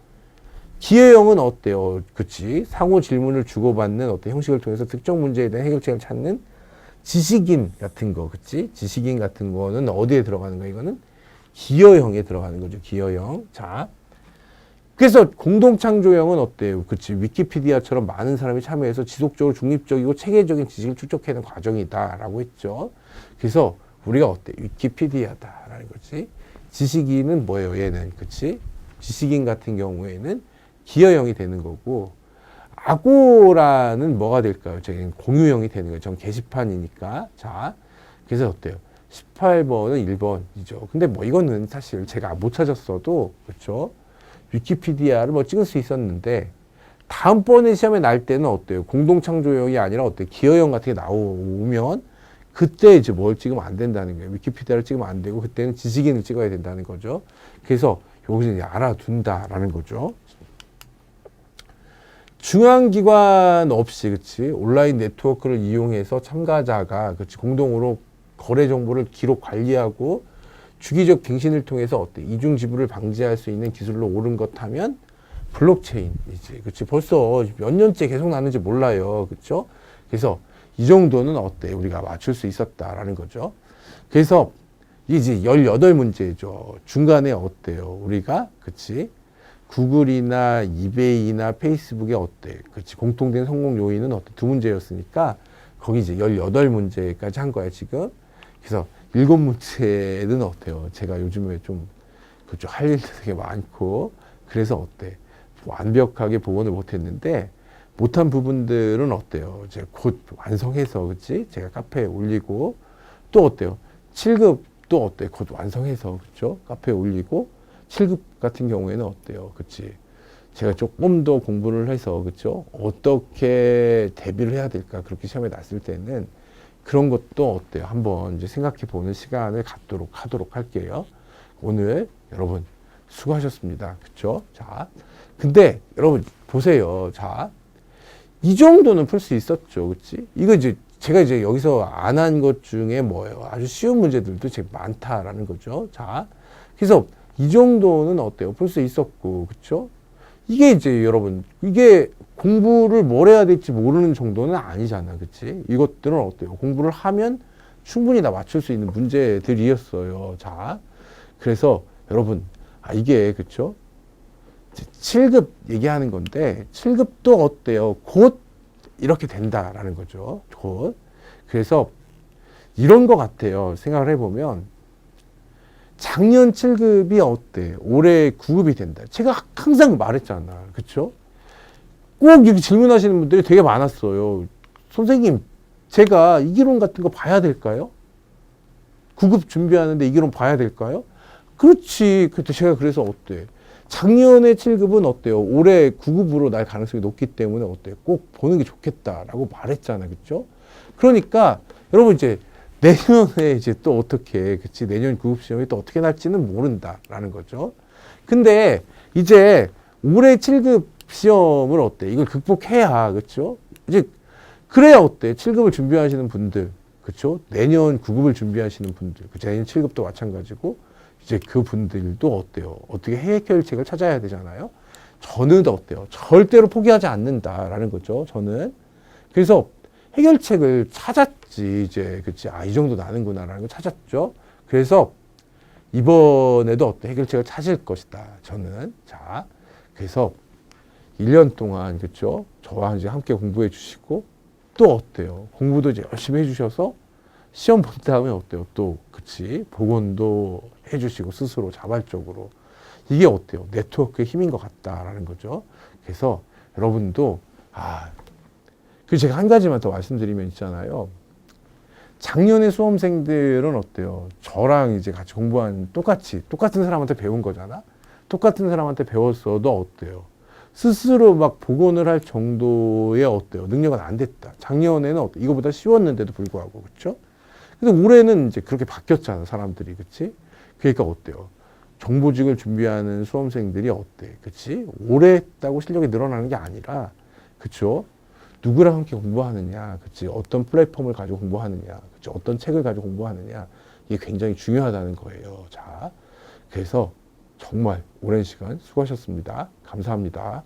기여형은 어때요? 그치? 상호 질문을 주고받는 어떤 형식을 통해서 특정 문제에 대한 해결책을 찾는 지식인 같은 거, 그치? 지식인 같은 거는 어디에 들어가는 거야? 이거는 기여형에 들어가는 거죠. 기여형. 자. 그래서 공동창조형은 어때요? 그치? 위키피디아처럼 많은 사람이 참여해서 지속적으로 중립적이고 체계적인 지식을 축적하는 과정이다. 라고 했죠. 그래서 우리가 어때? 위키피디아다라는 거지. 지식인은 뭐예요? 얘는 그치? 지식인 같은 경우에는 기여형이 되는 거고 아고라는 뭐가 될까요? 저희는 공유형이 되는 거예요. 전 게시판이니까. 자, 그래서 어때요? 18번은 1번이죠. 근데 뭐 이거는 사실 제가 못 찾았어도 그렇죠? 위키피디아를 뭐 찍을 수 있었는데 다음번에 시험에 날 때는 어때요? 공동창조형이 아니라 어때요? 기여형 같은 게 나오면 그때 이제 뭘 찍으면 안 된다는 거예요. 위키피디아를 찍으면 안 되고 그때는 지식인을 찍어야 된다는 거죠. 그래서 여기서 이제 알아둔다라는 거죠. 중앙기관 없이 그치 온라인 네트워크를 이용해서 참가자가 그치 공동으로 거래 정보를 기록 관리하고 주기적 갱신을 통해서 어때 이중 지불을 방지할 수 있는 기술로 옳은 것 하면 블록체인이지 그치 벌써 몇 년째 계속 나는지 몰라요 그쵸 그래서 이 정도는 어때 우리가 맞출 수 있었다라는 거죠 그래서 이제 18문제죠 중간에 어때요 우리가 그치 구글이나 이베이나 페이스북에 어때? 그렇지. 공통된 성공 요인은 어때? 2문제였으니까 거기 이제 18문제까지 한 거야, 지금. 그래서 7문제는 어때요? 제가 요즘에 좀 그쪽 할 일도 되게 많고 그래서 어때? 완벽하게 복원을 못 했는데 못한 부분들은 어때요? 제가 곧 완성해서 그렇지? 제가 카페에 올리고 또 어때요? 7급도 어때? 곧 완성해서 그렇죠? 카페에 올리고 7급 같은 경우에는 어때요? 그치? 제가 조금 더 공부를 해서, 그쵸? 어떻게 대비를 해야 될까? 그렇게 시험에 났을 때는 그런 것도 어때요? 한번 이제 생각해 보는 시간을 갖도록 하도록 할게요. 오늘 여러분 수고하셨습니다. 그쵸? 자. 근데 여러분 보세요. 자. 이 정도는 풀 수 있었죠. 그치? 이거 이제 제가 이제 여기서 안 한 것 중에 뭐예요? 아주 쉬운 문제들도 되게 많다라는 거죠. 자. 그래서 이 정도는 어때요? 풀 수 있었고, 그쵸? 이게 이제 여러분, 이게 공부를 뭘 해야 될지 모르는 정도는 아니잖아, 그치? 이것들은 어때요? 공부를 하면 충분히 다 맞출 수 있는 문제들이었어요. 자, 그래서 여러분, 이게, 그쵸? 7급 얘기하는 건데, 7급도 어때요? 곧 이렇게 된다라는 거죠. 곧. 그래서 이런 것 같아요. 생각을 해보면, 작년 7급이 어때? 올해 9급이 된다. 제가 항상 말했잖아. 그쵸? 꼭 이렇게 질문하시는 분들이 되게 많았어요. 선생님, 제가 이기론 같은 거 봐야 될까요? 9급 준비하는데 이기론 봐야 될까요? 그렇지. 그때 제가 그래서 어때? 작년에 7급은 어때요? 올해 9급으로 날 가능성이 높기 때문에 어때요? 꼭 보는 게 좋겠다라고 말했잖아. 그쵸? 그러니까 여러분 이제 내년에 이제 또 어떻게, 그치? 내년 9급 시험이 또 어떻게 날지는 모른다라는 거죠. 근데 이제 올해 7급 시험을 어때? 이걸 극복해야, 그쵸? 이제, 그래야 어때? 7급을 준비하시는 분들, 그쵸? 내년 9급을 준비하시는 분들, 그쵸? 내년 7급도 마찬가지고, 이제 그 분들도 어때요? 어떻게 해결책을 찾아야 되잖아요? 저는 어때요? 절대로 포기하지 않는다라는 거죠. 저는. 그래서 해결책을 찾았지, 이제. 그치. 이 정도 나는구나라는 걸 찾았죠. 그래서 이번에도 어떤 해결책을 찾을 것이다. 저는. 자, 그래서 1년 동안, 그쵸. 저와 이제 함께 공부해 주시고 또 어때요? 공부도 이제 열심히 해 주셔서 시험 본 다음에 어때요? 또, 그치. 복원도 해 주시고 스스로 자발적으로. 이게 어때요? 네트워크의 힘인 것 같다라는 거죠. 그래서 여러분도, 그리고 제가 한 가지만 더 말씀드리면 있잖아요. 작년에 수험생들은 어때요? 저랑 이제 같이 공부한 똑같은 사람한테 배운 거잖아? 똑같은 사람한테 배웠어도 어때요? 스스로 막 복원을 할 정도의 어때요? 능력은 안 됐다. 작년에는 어때요? 이거보다 쉬웠는데도 불구하고, 그쵸? 근데 올해는 이제 그렇게 바뀌었잖아, 사람들이, 그치? 그러니까 어때요? 정보직을 준비하는 수험생들이 어때? 그치? 오래 했다고 실력이 늘어나는 게 아니라, 그쵸? 누구랑 함께 공부하느냐, 그치? 어떤 플랫폼을 가지고 공부하느냐, 그치? 어떤 책을 가지고 공부하느냐, 이게 굉장히 중요하다는 거예요. 자, 그래서 정말 오랜 시간 수고하셨습니다. 감사합니다.